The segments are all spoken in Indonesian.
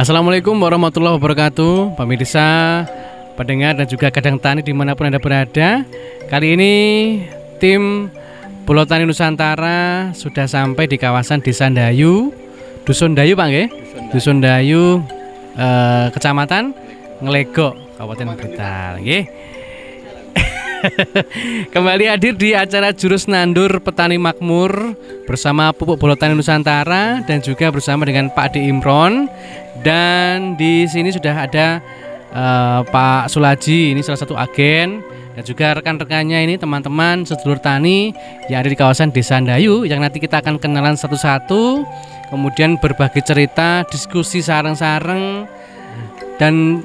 Assalamualaikum warahmatullahi wabarakatuh, pemirsa, pendengar dan juga kadang tani dimanapun Anda berada. Kali ini tim Pulau Tani Nusantara sudah sampai di kawasan Desa Ndayu, Dusun Ndayu Pak nggih? Dusun Ndayu, Kecamatan Ngelegok, Kabupaten Blitar nggih. Kembali hadir di acara Jurus Nandur Petani Makmur bersama Pupuk Pulau Tani Nusantara dan juga bersama dengan Pak D. Imron. Dan di sini sudah ada Pak Sulaji, ini salah satu agen, dan juga rekan-rekannya ini teman-teman sedulur tani yang ada di kawasan Desa Ndayu yang nanti kita akan kenalan satu-satu, kemudian berbagi cerita, diskusi sareng-sareng dan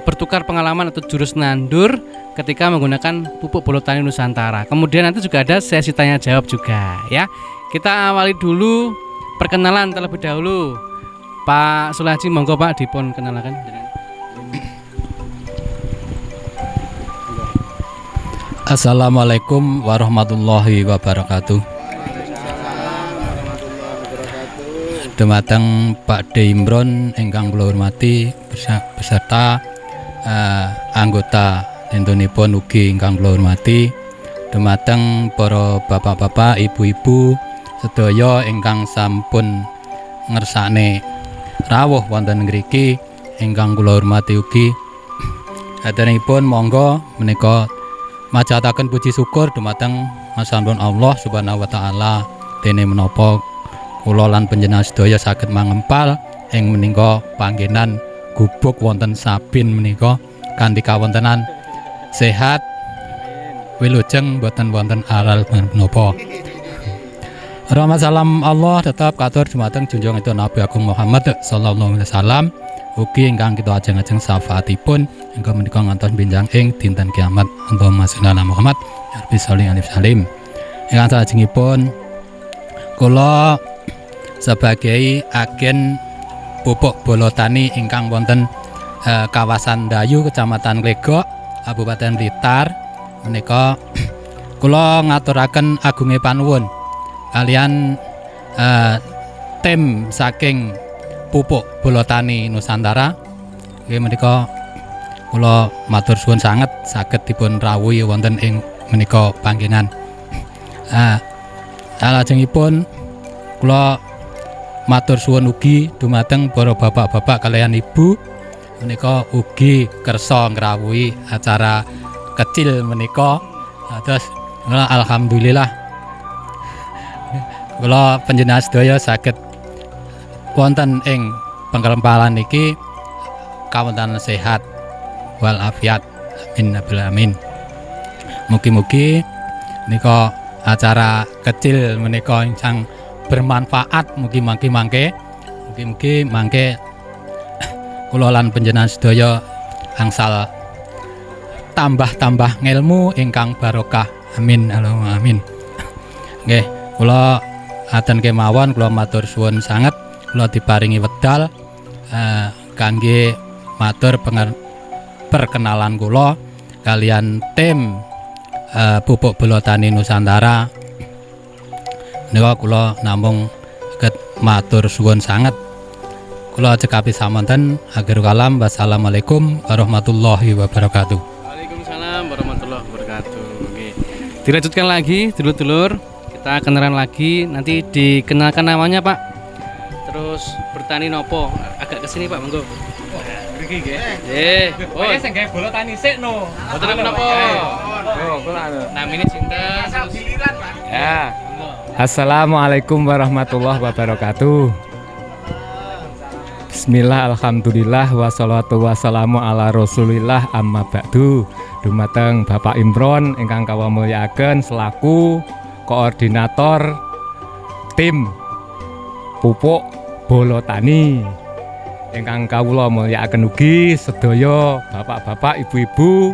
bertukar pengalaman atau jurus nandur ketika menggunakan pupuk Pulau Tani Nusantara. Kemudian nanti juga ada sesi tanya jawab juga ya. Kita awali dulu perkenalan terlebih dahulu. Pak Sulaji, monggo Pak dipun kenalkan. Assalamualaikum warahmatullahi wabarakatuh. Dumateng Pak D. Imron ingkang kula hormati beserta anggota entunipun ugi ingkang kula hormati, dumateng para bapak-bapak, ibu-ibu sedaya ingkang sampun ngersakne rawuh wonten ngriki ingkang kula hormati ugi. Haturipun monggo menika majataken puji syukur dumateng masampun Allah Subhanahu wa taala dene menapa kula lan panjenengan sedaya saged mangempal ing menika panggenan gubuk wonten Sabin menika kanthi kawontenan sehat wilujeng boten wonten aral menapa. Rahmat salam Allah tetap katur dumateng junjung itu Nabi Agung Muhammad sallallahu alaihi wasallam ugi ingkang kita ajeng-ajeng syafaatipun ingkang menika ngantos benjang ing dinten kiamat. Allahumma sholli ala Muhammad ya rabbi sholli alaihi salim. Ingkang salajengipun kula sebagai agen pupuk Pulau Tani ingkang wonten kawasan Ndayu, Kecamatan Ngelegok, Kabupaten Blitar menika kula ngaturaken agunge panuwun kalian tim saking pupuk Pulau Tani Nusantara. Nggih menika kula matur suwun sanget saged dipun rawuhi wonten ing menika panggenan. Salajengipun kula matur suwun ugi dumateng para bapak-bapak kalian ibu menika ugi kersa ngrawuhi acara kecil menika. Terus alhamdulillah kula panjenengan sedaya saged wonten ing pengkempalan niki kawontenan sehat wal afiat amin abil amin. Mugi-mugi nika acara kecil menika ingkang bermanfaat, mugi-mugi mangke kula lan panjenengan sedaya angsal tambah ngelmu ingkang barokah amin Allahumma amin. Nggih kula aten kemawon kula matur suwun sanget kula diparingi wedal kangge matur perkenalan kula kalian tim pupuk Pulau Tani Nusantara. Nika kula namung saged matur suwun sanget. Kula cekapi samonten akhir kalam. Wassalamualaikum warahmatullahi wabarakatuh. Waalaikumsalam warahmatullahi wabarakatuh. Oke. Dilanjutkan lagi dulur-dulur. Kita kenalan lagi, nanti dikenalkan namanya Pak. Terus bertani nopo? Agak kesini Pak, monggo. Mriki nggih. Oh, sing gawe bola tani sik no. Boten menapa. Oh, kula namine sinten? Ya. Assalamualaikum warahmatullahi wabarakatuh. Bismillah, alhamdulillah, wassalatu wassalamu ala rasulillah, amma ba'du. Dumateng Bapak Imron ingkang kawula mulyakaken selaku koordinator tim pupuk Pulau Tani ingkang kawula mulyakaken ugi sedaya bapak-bapak, ibu-ibu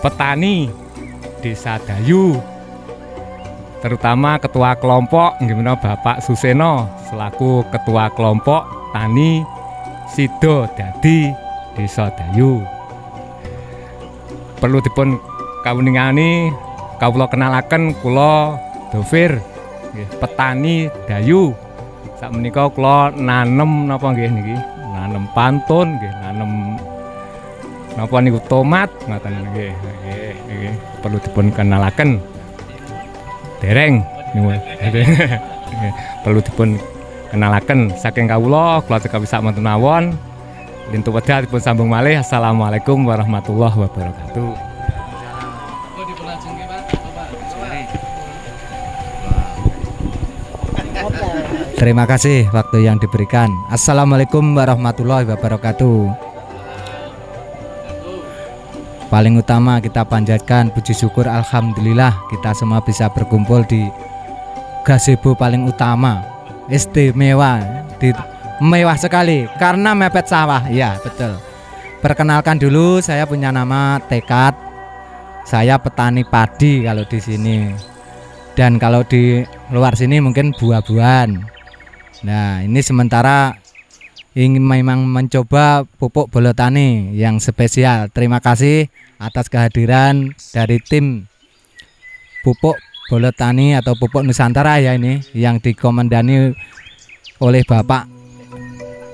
petani Desa Ndayu, terutama ketua kelompok nggih menika Bapak Suseno selaku ketua kelompok tani Sido Dadi Desa Ndayu. Perlu dipun kawuningani kawula kenalaken kula Dovir nggih petani Ndayu. Sakmenika kula nanem napa nggih niki pantun nggih, nanem napa niku tomat ngoten nggih. Nggih, perlu dipun kenalaken. Dereng niku. Perlu dipun kenalaken saking kawula cekap sak mawon mawon. Lintu wedal dipun sambung malih. Assalamualaikum warahmatullahi wabarakatuh. Terima kasih waktu yang diberikan. Assalamualaikum warahmatullahi wabarakatuh. Paling utama kita panjatkan puji syukur, alhamdulillah kita semua bisa berkumpul di gazebo paling utama, istimewa, mewah sekali karena mepet sawah. Ya betul. Perkenalkan dulu, saya punya nama Tekad. Saya petani padi kalau di sini, dan kalau di luar sini mungkin buah-buahan. Nah, ini sementara ingin memang mencoba pupuk bolotani yang spesial. Terima kasih atas kehadiran dari tim pupuk bolotani atau pupuk Nusantara ya, ini yang dikomandani oleh Bapak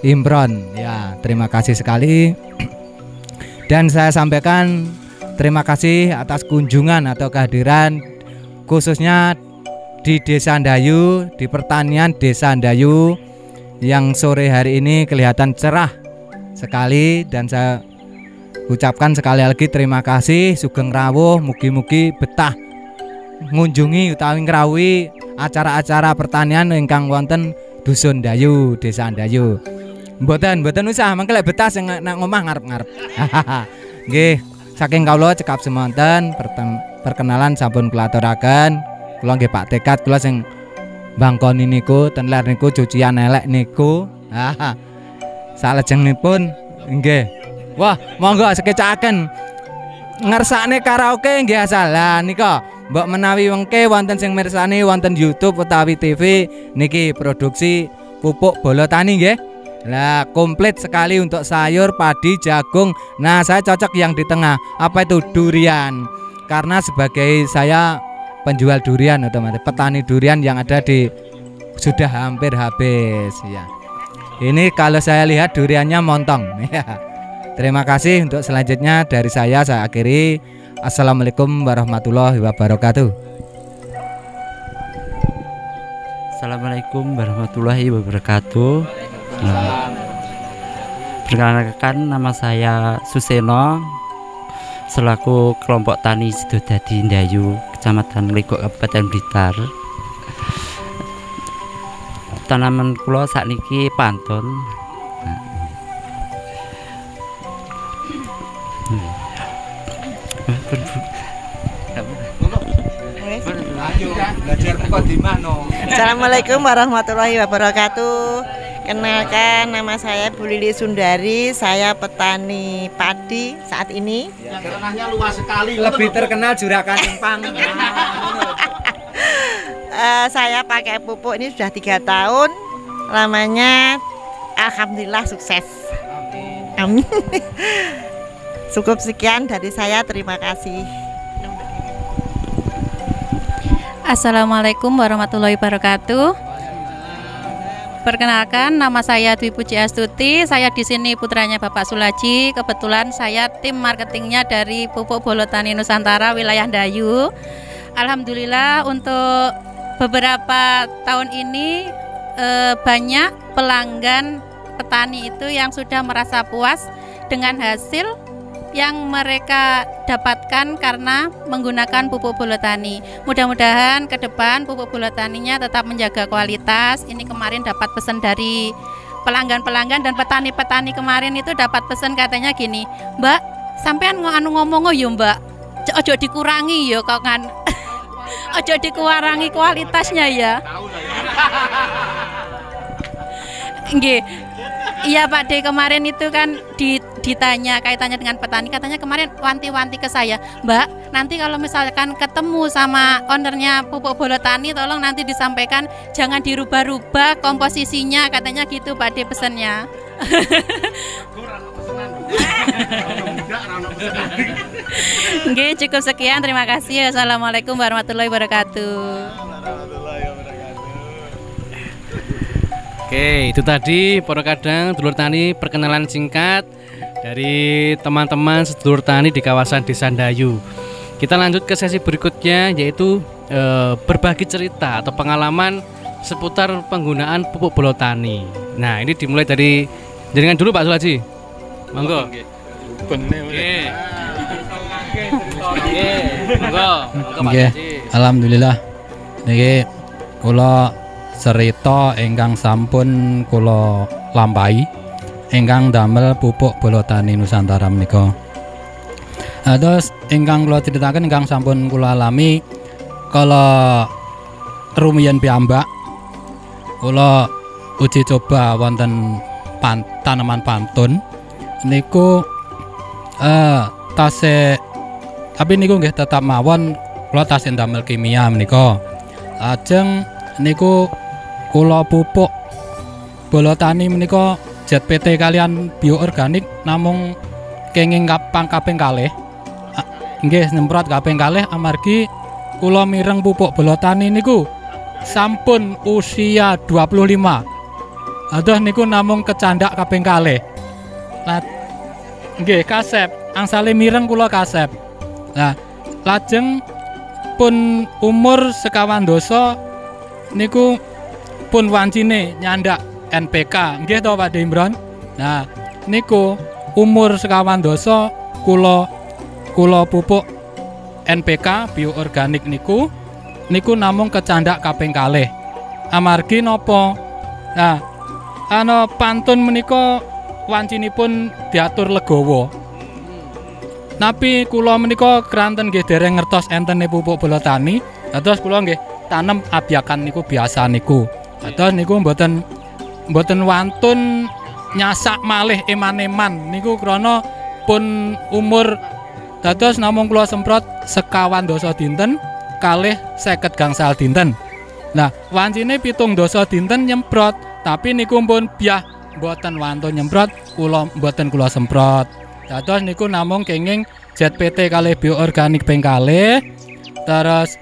Imron. Ya, terima kasih sekali. Dan saya sampaikan terima kasih atas kunjungan atau kehadiran khususnya di Desa Ndayu, di pertanian Desa Ndayu yang sore hari ini kelihatan cerah sekali, dan saya ucapkan sekali lagi terima kasih, sugeng rawuh, mugi-mugi betah ngunjungi utawi ngrawuhi acara-acara pertanian ingkang wonten Dusun Ndayu, Desa Ndayu. Mboten usah mangke lek betah sing nang omah ngarep-ngarep. Nggih, saking kawula cekap semonten perkenalan sampun kula aturaken. Kula nggih Pak Tekad, kula sing bangkoni niku ten ler niku cucian elek niku. Salajengipun nggih. Wah, monggo sekecaken ngersakne karaoke nggih asal. Lah nika mbok menawi wengke wonten sing mirsani wonten YouTube utawi TV niki produksi pupuk bolotani nggih. Lah komplit sekali untuk sayur, padi, jagung. Nah, saya cocok yang di tengah. Apa itu? Durian. Karena sebagai saya penjual durian, otomatis petani durian yang ada di sudah hampir habis ya. Ini kalau saya lihat duriannya montong ya. Terima kasih. Untuk selanjutnya dari saya akhiri. Assalamualaikum warahmatullahi wabarakatuh. Assalamualaikum warahmatullahi wabarakatuh. Perkenalkan, nama saya Suseno selaku kelompok tani Sidodadi Ndayu, Kecamatan Legok, Kabupaten Blitar. Tanaman kula sakniki pantun. Assalamualaikum warahmatullahi wabarakatuh. Kenalkan, nama saya Bu Lili Sundari. Saya petani padi saat ini. Ya, ranahnya luas sekali. Lebih terkenal Juragan Empang. Saya pakai pupuk ini sudah 3 tahun. Lamanya alhamdulillah sukses. Amin. Cukup sekian dari saya. Terima kasih. Assalamualaikum warahmatullahi wabarakatuh. Perkenalkan, nama saya Dwi Puji Astuti. Saya di sini putranya Bapak Sulaji. Kebetulan saya tim marketingnya dari Pupuk Bolotani Nusantara wilayah Ndayu. Alhamdulillah untuk beberapa tahun ini banyak pelanggan petani itu yang sudah merasa puas dengan hasil yang mereka dapatkan karena menggunakan pupuk bolotani. Mudah-mudahan ke depan pupuk bolotaninya tetap menjaga kualitas. Ini kemarin dapat pesan dari pelanggan-pelanggan dan petani-petani kemarin itu dapat pesan katanya gini, Mbak, sampean ngomong ya Mbak, ojo dikurangi ya kok kan, ojo dikurangi kualitasnya ya. Nggih. Iya Pak D, kemarin itu kan ditanya kaitannya dengan petani, katanya kemarin wanti-wanti ke saya, Mbak, nanti kalau misalkan ketemu sama ownernya pupuk bolotani tolong nanti disampaikan jangan dirubah-rubah komposisinya, katanya gitu Pak D pesannya. Nggih, cukup sekian, terima kasih. Assalamualaikum warahmatullahi wabarakatuh. Oke, itu tadi para kadang dulur tani perkenalan singkat dari teman-teman sedulur tani di kawasan Desa Ndayu. Kita lanjut ke sesi berikutnya, yaitu berbagi cerita atau pengalaman seputar penggunaan pupuk bolo tani. Nah, ini dimulai dari jaringan dulu Pak Sulaji. Monggo. Nggih. Alhamdulillah. Niki kula cerita ingkang sampun kula lampahi ingkang damel pupuk bolo tani Nusantara menika. Terus ingkang kula critaken ingkang sampun kula alami kala rumiyin piyambak kula uji coba wonten tanaman pantun niku tasih tapi niku nggih tetap mawon kula tasih damel kimia menika. Lajeng niku kula pupuk bolo tani menika ZPT kalian bioorganik namung kenging kaping kalih. Nggih nyemprot kaping kalih amargi kula mireng pupuk bolo tani niku sampun usia 25. Aduh niku namung kecandak kaping kalih. Lah nggih kasep, angsale mireng kula kasep. Nah, lajeng pun umur sekawan doso niku pun wancine nyandak NPK. Nggih to Pak Imron. Nah, niku umur sekawan doso kula pupuk NPK bioorganik niku namung kecandak kaping kalih. Amargi napa? Nah, ana pantun menika wancinipun diatur legawa. Napi kula menika kranten nggih dereng ngertos entene pupuk bolo tani. Terus kula nggih tanem abyakan niku biasa niku. Terus niku mboten wantun nyasak malih eman-eman niku krana pun umur dados namung kula semprot sekawan doso dinten kalih 50 gangsal dinten. Nah, wancine 7 doso dinten nyemprot, tapi niku pun biah mboten wantun nyemprot, mboten kula semprot. Dados niku namung kenging ZPT kalih bioorganik ping kalih, terus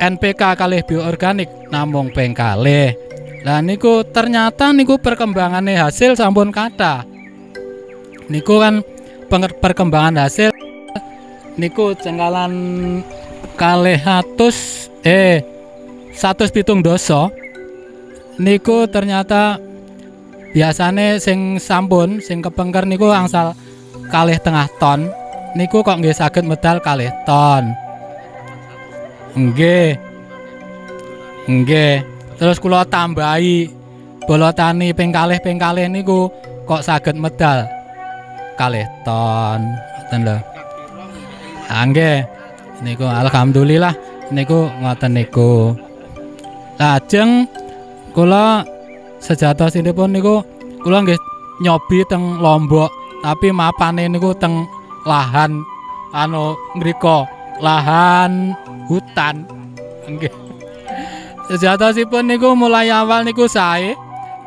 NPK kalih bioorganik namung ping kalih. Lah niku ternyata niku perkembangane hasil sampun kathah. Niku kan perkembangan hasil niku cengkalan 107 doso niku ternyata biasane sing sampun sing kepengker niku angsal 2,5 ton niku kok nggih saged medal 2 ton. Nggih terus kula tambahi bolo tani ping kalih niku kok saged medal 2 ton ngoten lho. Nggih niku alhamdulillah niku ngoten niku. Lajeng kula sejatosipun niku kula nggih nyobi teng Lombok, tapi mapane niku teng lahan ngrika lahan hutan. Nggih. Sejatosipun niku mulai awal niku sae,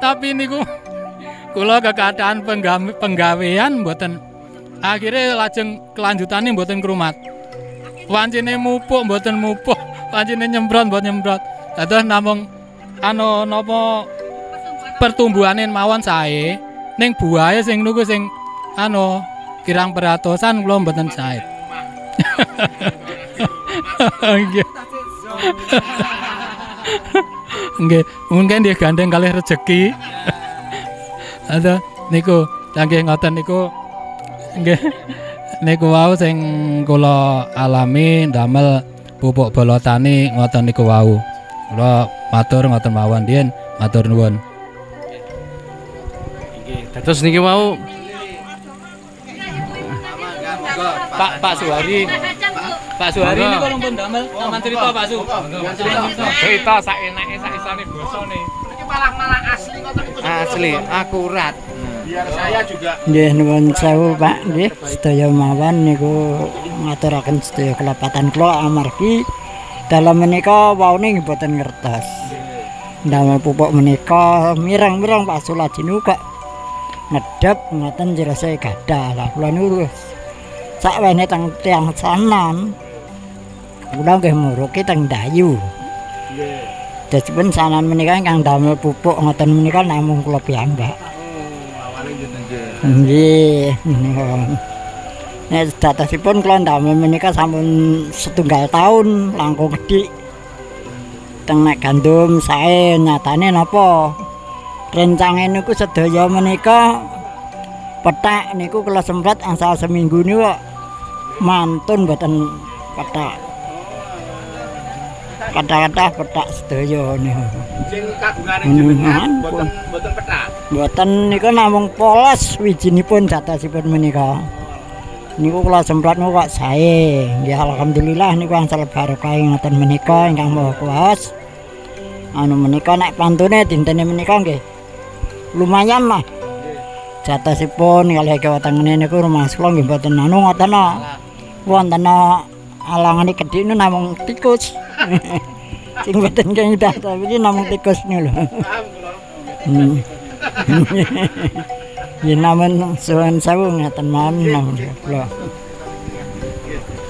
tapi niku kula kekadaan penggawean mboten akhirnya lajeng kelanjutannya mboten krumat. Wancine mupuk mboten mupuk, wancine nyemprot mboten nyemprot. Dados namung napa pertumbuhane mawon sae, ning buahe sing niku sing kirang peratosan kula mboten sae. Nggih. Nggih, mungkin dia gandeng kalih rejeki. Ada niku, nggih ngoten niku. Nggih. Niku wau sing kula alami damel pupuk bolo tani ngoten niku wau. Kula matur ngoten mawon diyen, matur nuwun. Nggih, terus niki wau Pak Suhari. Pak Suhari niku pun damel taman cerita Pak Su. Cerita sak enake sak isane basane. Iki malah asli ngoten niku. Asli, akurat. Biar saya juga. Nggih nuwun sewu Pak, nggih sedaya mawon niku ngaturaken sedaya kelepatan kula amargi dalam menika waune nggih boten ngertos. Damel pupuk menika mireng-mireng Pak Sulaji niku kok ngedep ngoten jerose gadah. Lah kula niku sakwene teng tiang sanan. Kula nggih muruki teng Ndayu. Sedasipun sanan menika ingkang damel pupuk ngoten menika namung kula piyambak. Nggih, menika. Nek sedasipun kula damel menika sampun 1 tahun langkung gedhi. Teng nek gandum sae nyatane napa? Rencange niku sedaya menika pethak niku kula semprot asal seminggu niku mantun mboten pethak. Kata-kata pethak sedaya niku. Sing kagungane mboten pethak. Mboten niku namung polos wijinipun jatosipun menika. Niku kula semprot niku kok sae. Nggih alhamdulillah niku angsal barokah ngoten menika ingkang maha kuwas. Anu menika nek pantune dintene menika nggih lumayan mah. Jatosipun kalih kewetengene niku rumah kula nggih mboten anu ngoten wonten alangane gedhe niku namung tikus. Sing mboten kedah tapi namung tikus niku lho. Ya namun suwun sewu ngaten mawon namung kula.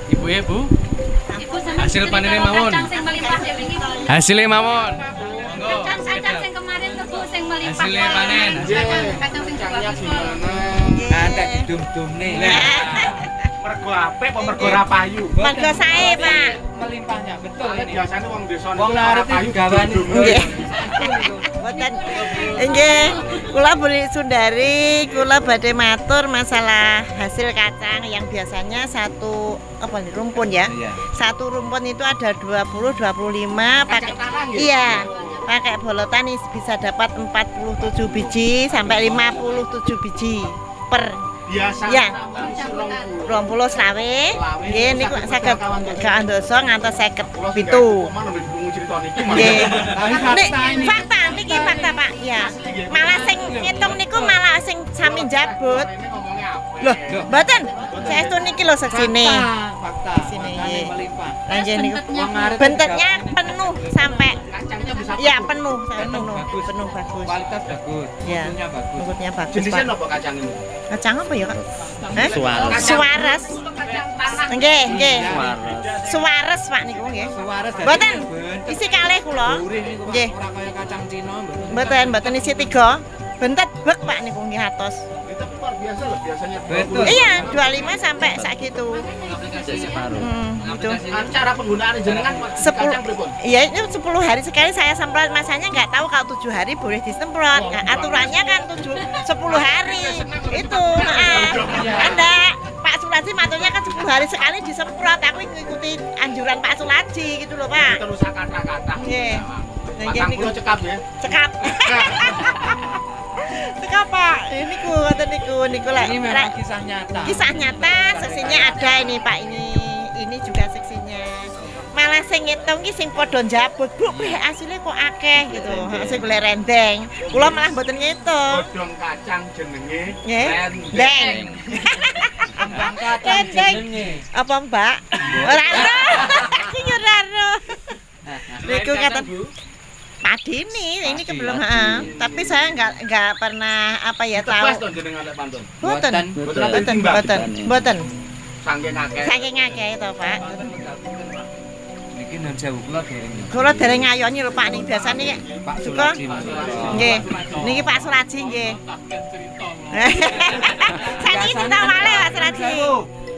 Ibu ya, Bu. Hasil panennya mawon. Hasilnya mawon. Kacang sing kemarin tuh Bu sing melimpah. Hasilnya panen. Kacang sing bagus. Ada didum-dumne. Mergo apik apa mergo ora payu? Mergo sae, Pak. Melimpahnya betul. Biasane wong desa Wong arep digawani. Nggih. Mboten. Nggih, kula Buli Sundari, kula badhe matur masalah hasil kacang yang biasanya satu rumpun ya. Satu rumpun itu ada 20 25 pakai iya. Pakai bolotan bisa dapat 47 biji sampai 57 biji per biasa ya. 20 slawe. Nggih niku saged gawan dosa ngantos 57. Nggih. Nek fakta niki fakta Pak. Ya. Malah sing ngitung niku malah sing sami njabut. Loh, mboten. Saestu niki lho seksine. Fakta. Sini nggih. Melimpah. Lah nggih niku Wong bentuknya penuh sampai ya penuh bagus. penuh bagus. Kualitas bagus. Ya. Bentuknya bagus. Bentuknya bagus. Jenisnya Pak. napa kacang ini? Kacang apa ya, Kak? Suwares. Suwares. Nggih, nggih. Suwares Pak niku nggih. Suwares. Mboten. Isi kalih kula. Nggih. Ora kaya kacang Cina Mboten isi 3. Bentet bek Pak niku nggih atos. Itu luar biasa loh biasanya. Betul. Iya, 25 sampai sakitu. Gitu. Cara penggunaan jenengan kacang pripun? Iya, itu 10 hari sekali saya semprot. Masanya nggak tahu kalau 7 hari boleh disemprot. Nah, aturannya kan 10 hari. Itu, Anda Pak Sulaji maturnya kan 10 hari sekali disemprot. Aku ngikuti anjuran Pak Sulaji gitu loh, Pak. Terus kata-kata. Nggih. Patang kula cekap ya. Cekap. Cekap Pak. Ini ngoten niku lek. Ini memang kisah nyata. Kisah nyata, seksinya ada ini Pak ini juga seksinya. Malah sing ngitung ki sing padha njabut, Bu, asile kok akeh gitu. Sing golek rendeng. Kula malah mboten ngitung. Godhong kacang jenenge Nggih. Rendeng. Kembang kacang jenenge. Apa Mbak? Ora ero. Aku yo ora ero. Niku kata padi ini belum tapi saya nggak pernah apa ya tahu. Tebas to jenengan lek pantun. Boten. Saking akeh To, Pak. Niki nun sewu kula dereng. Kula dereng ngayoni lho Pak ning biasane Pak suka. Sulaji. Nggih. Niki Pak Sulaji nggih. Saniki ditawale Pak Sulaji.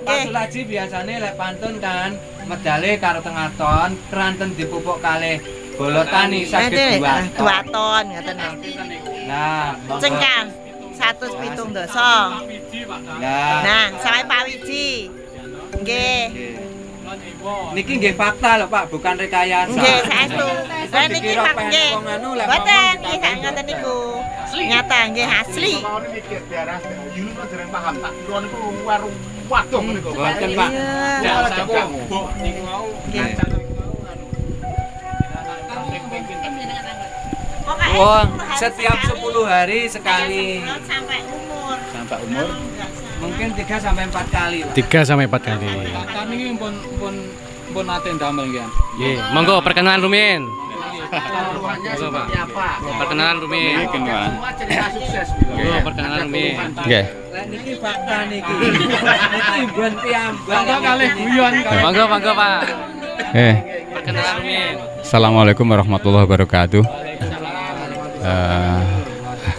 Pak Sulaji biasane lek pantun kan medale karo tengah ton, keranten dipupuk kalih bolotani saged 2 ton ngoten. Nah, Cengkang 107 dosa. Nah, sampai Pak Wiji. Nggih. Niki nggih fakta lho Pak, bukan rekayasa. Nggih, saestu. Lah niki fakta nggih. Mboten, nggih sak ngoten niku. Nyata nggih asli. Mau mikir daerah Dayu kok dereng paham tak. Kula niku warung wadon niku. Mboten Pak. Ya, jagung. Niku mau kacang. Wong setiap 10 hari sekali. Sampai umur. Mungkin 3 sampai 4 kali. Pak. 3 sampai 4 kali. Kan ini pun nate ndamel nggih. Nggih, monggo perkenalan rumiyin. Monggo Pak. Perkenalan rumiyin. Semua cerita sukses. Monggo perkenalan rumiyin. Nggih. Lah niki fakta niki. Niki mbon piyambak. Monggo kalih guyon. Monggo Pak. Eh. Perkenalan rumiyin. Assalamualaikum warahmatullahi wabarakatuh.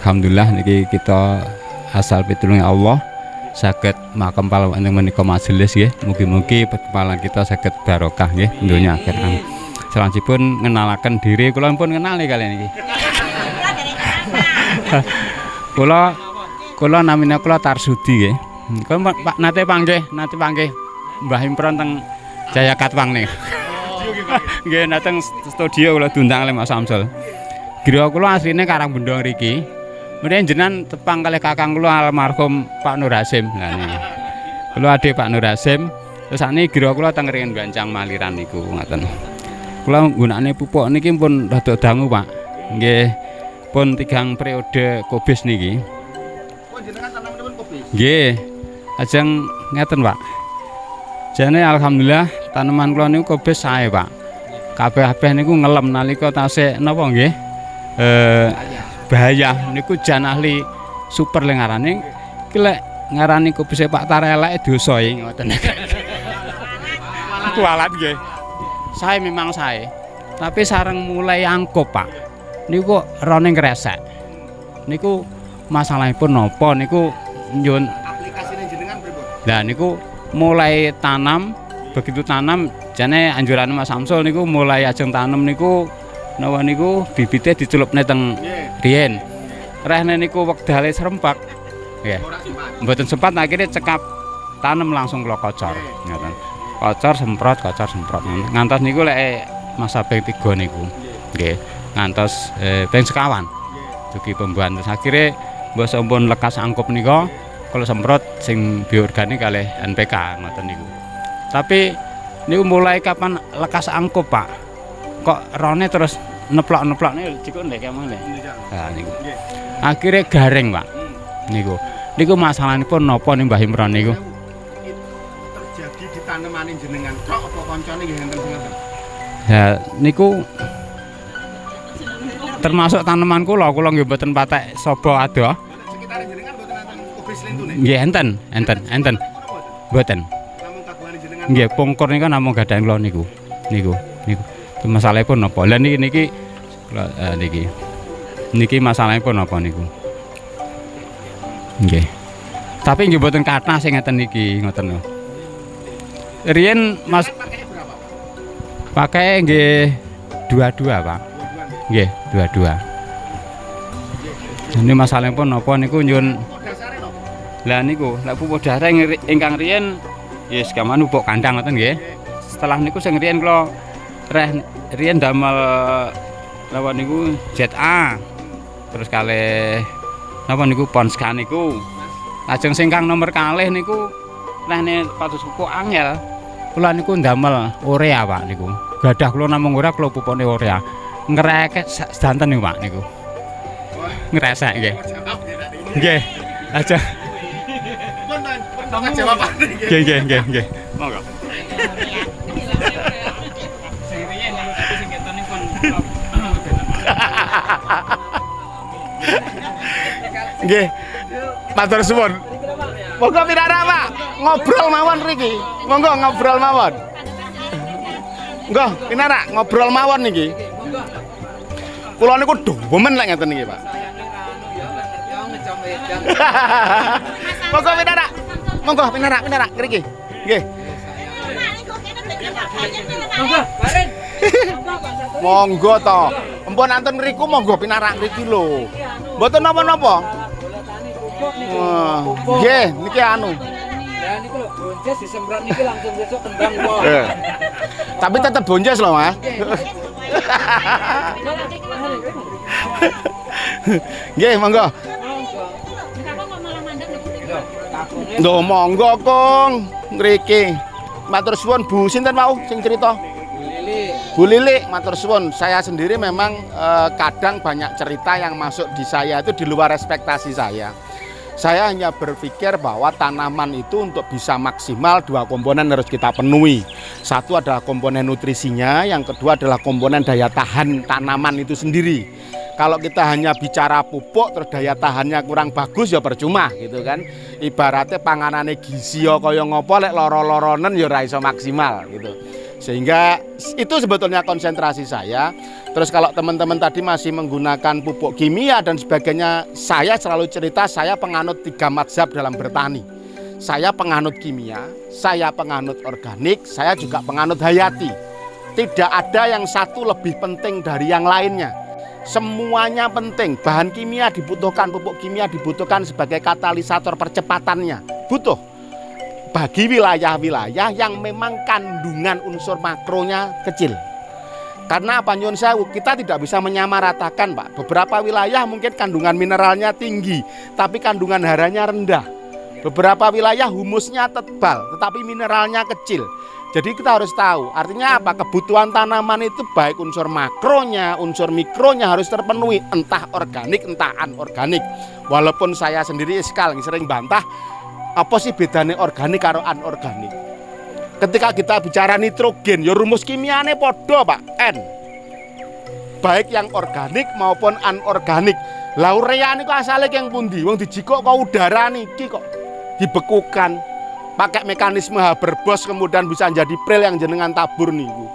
Alhamdulillah niki kita asal pitulunge Allah saged makempal wonten menika majelis nggih. Mugi-mugi perkempalan kita saged barokah nggih donya akhirat. Selanjutipun ngenalaken diri kula pun kenal nih kalian iki. Kula namine kula Tarsudi nggih. Kula Pak nate panggih Mbah Impron teng Jaya Katwang nih. Nggih dateng studio kula diundang oleh Mas Samsul. Griya kula asline Karangbendo ngriki. Mrene jenengan tepang kalih kakang kula almarhum Pak Nur Hasim. Lah niki. Kula adik Pak Nur Hasim. Terus sakniki griya kula teng Ringen Bancang Maliran niku ngoten. Kula nggunakane pupuk niki pun rada dangu, Pak. Nggih pun 3 periode kobis niki. Oh jenengan tanamanipun kobis. Nggih. Ajeng ngeten, Pak. Jane alhamdulillah tanaman kula niku kobis sae, Pak. Kabeh-kabeh niku ngelem nalika tasih napa nggih? Bahaya niku jan ahli super le ngarane iki lek ngarani kobise Pak Tarelek dosa iki ngoten. Kualat nggih. Sae memang sae. Tapi sareng mulai angkup, Pak. Niku rone ngresek. Niku masalahipun napa niku nyun Aplikasine jenengan pripun? Lah niku mulai tanam, begitu tanam jane anjuran Mas Samsul niku mulai ajeng tanam niku nawa niku bibite dicelupne teng riyen. Rehne niku wektale serempak. Nggih. Mboten sempat akhirnya cekap tanam langsung kula kocor. Ngoten. Kocor semprot. Ngantos niku lek masa ping 3 niku. Nggih. Ngantos ping sekawan. Dugi pembuahan terus akhirnya mbok sampun lekas angkup nika kula semprot sing bioorganik kalih NPK ngoten niku. Tapi niku mulai kapan lekas angkup, Pak? Kok rone terus neplok-neplokne cikuk ndek kemene. Nah niku. Akhire garing, Pak. Niku masalahipun napa nih Mbah Imron niku? Terjadi di tanemane jenengan tok apa kancane nggih enten sing ngoten? Ya niku termasuk tanaman kula nggih mboten patek sapa adoh. Sekitar jenengan mboten enten kobis lintune. Nggih enten. Mboten. Namung kagungane jenengan. Nggih pungkur niku namung gadahan kula niku. Masalahipun napa? Lah niki masalahipun napa niku? Nggih. Tapi nggih mboten kathah sing ngeten niki, ngoten lho. Riyen Mas pakai nggih 22, Pak. Nggih, 22. Ini masalahipun napa niku nyun. Lah niku, lek pupuk dasar ingkang riyen yes gaman pupuk kandang ngoten nggih. Setelah niku sing riyen kula riyen damel lawan niku ZA. Terus kalih napa niku Ponska niku. Lajeng sing kang nomor kalih niku rehne patus pupuk angel. Kula niku ndamel urea, Pak niku. Gadah kula namung ora kula pupukne urea. Ngreket sedanten niku, Pak niku. Ngresek nggih. Nggih. Aja. Pun jawaban nggih. Nggih. Monggo. Nggih. Matur suwun. Monggo pinarak, Pak. Ngobrol mawon riki. Monggo ngobrol mawon. Nggih, pinarak ngobrol mawon niki. Kula niku demen lek ngeten niki, Pak. Monggo pinarak. Monggo pinarak ngriki. Nggih. Monggo to. Empun anten mriku monggo pinarak mriki lho. Mboten napa-napa. Nggih, niki anu. Ya niku lho, bonjes disemprot niki langsung besok kembang kok. Tapi tetep bonjes lho, Mas. Nggih, monggo. Lho, monggo, Kong. Ngriki. Matur suwun Bu sinten wau sing crita? Bu Lili, matur suwun. Saya sendiri memang kadang banyak cerita yang masuk di saya itu di luar ekspektasi saya. Saya hanya berpikir bahwa tanaman itu untuk bisa maksimal 2 komponen harus kita penuhi. Satu adalah komponen nutrisinya, yang kedua adalah komponen daya tahan tanaman itu sendiri. Kalau kita hanya bicara pupuk terus daya tahannya kurang bagus ya percuma gitu kan. Ibaratnya panganane gizi ya kaya ngopo lek loro-loronen ya ora iso maksimal gitu. Sehingga itu sebetulnya konsentrasi saya. Terus kalau teman-teman tadi masih menggunakan pupuk kimia dan sebagainya, saya selalu cerita saya penganut 3 mazhab dalam bertani. Saya penganut kimia, saya penganut organik, saya juga penganut hayati. Tidak ada yang satu lebih penting dari yang lainnya. Semuanya penting. Bahan kimia dibutuhkan, pupuk kimia dibutuhkan sebagai katalisator percepatannya. Butuh. Bagi wilayah-wilayah yang memang kandungan unsur makronya kecil. Karena apa nyun sewu, kita tidak bisa menyamaratakan Pak. Beberapa wilayah mungkin kandungan mineralnya tinggi, tapi kandungan haranya rendah. Beberapa wilayah humusnya tebal, tetapi mineralnya kecil. Jadi kita harus tahu, artinya apa? Kebutuhan tanaman itu baik unsur makronya, unsur mikronya harus terpenuhi, entah organik, entah anorganik. Walaupun saya sendiri sekali sering bantah, apa sih bedanya organik karo anorganik? Ketika kita bicara nitrogen, ya rumus kimianya podo Pak, N. Baik yang organik maupun anorganik. Lah urea niku asale yang pundi? Wong dijikok kok udara niki kok dibekukan. Pakai mekanisme Haber-Bosch kemudian bisa jadi pril yang jenengan tabur niku.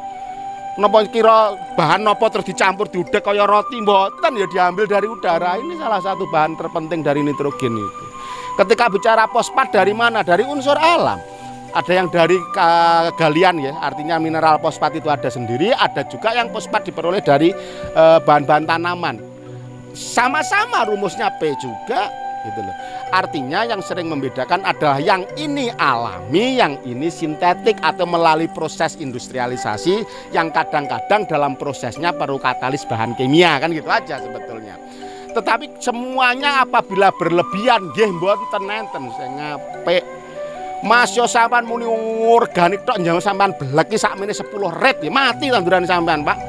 Napa kira bahan napa terus dicampur diudek kaya roti mboten ya diambil dari udara. Ini salah satu bahan terpenting dari nitrogen itu. Ketika bicara fosfat dari mana? Dari unsur alam. Ada yang dari galian ya, artinya mineral fosfat itu ada sendiri, ada juga yang fosfat diperoleh dari bahan-bahan tanaman. Sama-sama rumusnya P juga gitu loh. Artinya yang sering membedakan adalah yang ini alami, yang ini sintetik atau melalui proses industrialisasi yang kadang-kadang dalam prosesnya perlu katalis bahan kimia, kan gitu aja sebetulnya. Tetapi semuanya apabila berlebihan nggih mboten enten sing ngapik. Mas yo sampean muni organik tok njaluk sampean blek iki sakmene 10 ret ya mati tanduran sampean, Pak.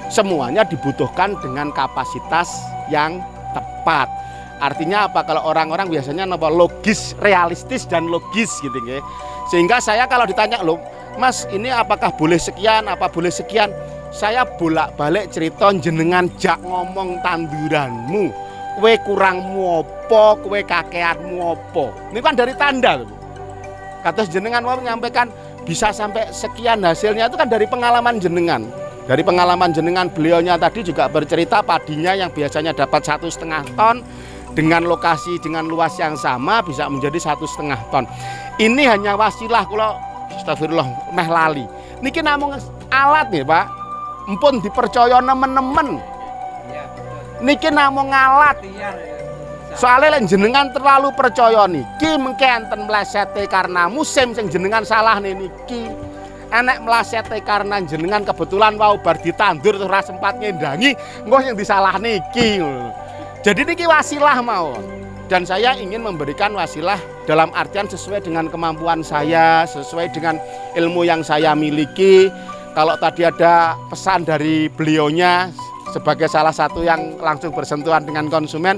Semuanya dibutuhkan dengan kapasitas yang tepat. Artinya apa? Kalau orang-orang biasanya napa logis, realistis dan logis gitu nggih. Sehingga saya kalau ditanya, "Loh, Mas, ini apakah boleh sekian, apa boleh sekian?" Saya bolak-balik cerita jenengan jak ngomong tanduranmu. Kowe kurangmu apa, kowe kakeanmu apa. Ini kan dari tanda loh. Kata jenengan mau menyampaikan bisa sampai sekian hasilnya itu kan dari pengalaman jenengan. Dari pengalaman jenengan beliaunya tadi juga bercerita padinya yang biasanya dapat 1,5 ton dengan lokasi dengan luas yang sama bisa menjadi 1,5 ton. Ini hanya wasilah kula astagfirullah meh lali. Niki namung alat nih Pak. Empun dipercaya nemen-nemen. Niki namung alat. Soalnya lek jenengan terlalu percaya niki mengke enten mlesete karena musim sing jenengan salah niki. Enek mlesete karena jenengan kebetulan wau bar ditandur terus ora sempat ngendangi, engko sing disalah niki. Jadi niki wasilah mawon. Dan saya ingin memberikan wasilah dalam artian sesuai dengan kemampuan saya, sesuai dengan ilmu yang saya miliki. Kalau tadi ada pesan dari beliaunya sebagai salah satu yang langsung bersentuhan dengan konsumen,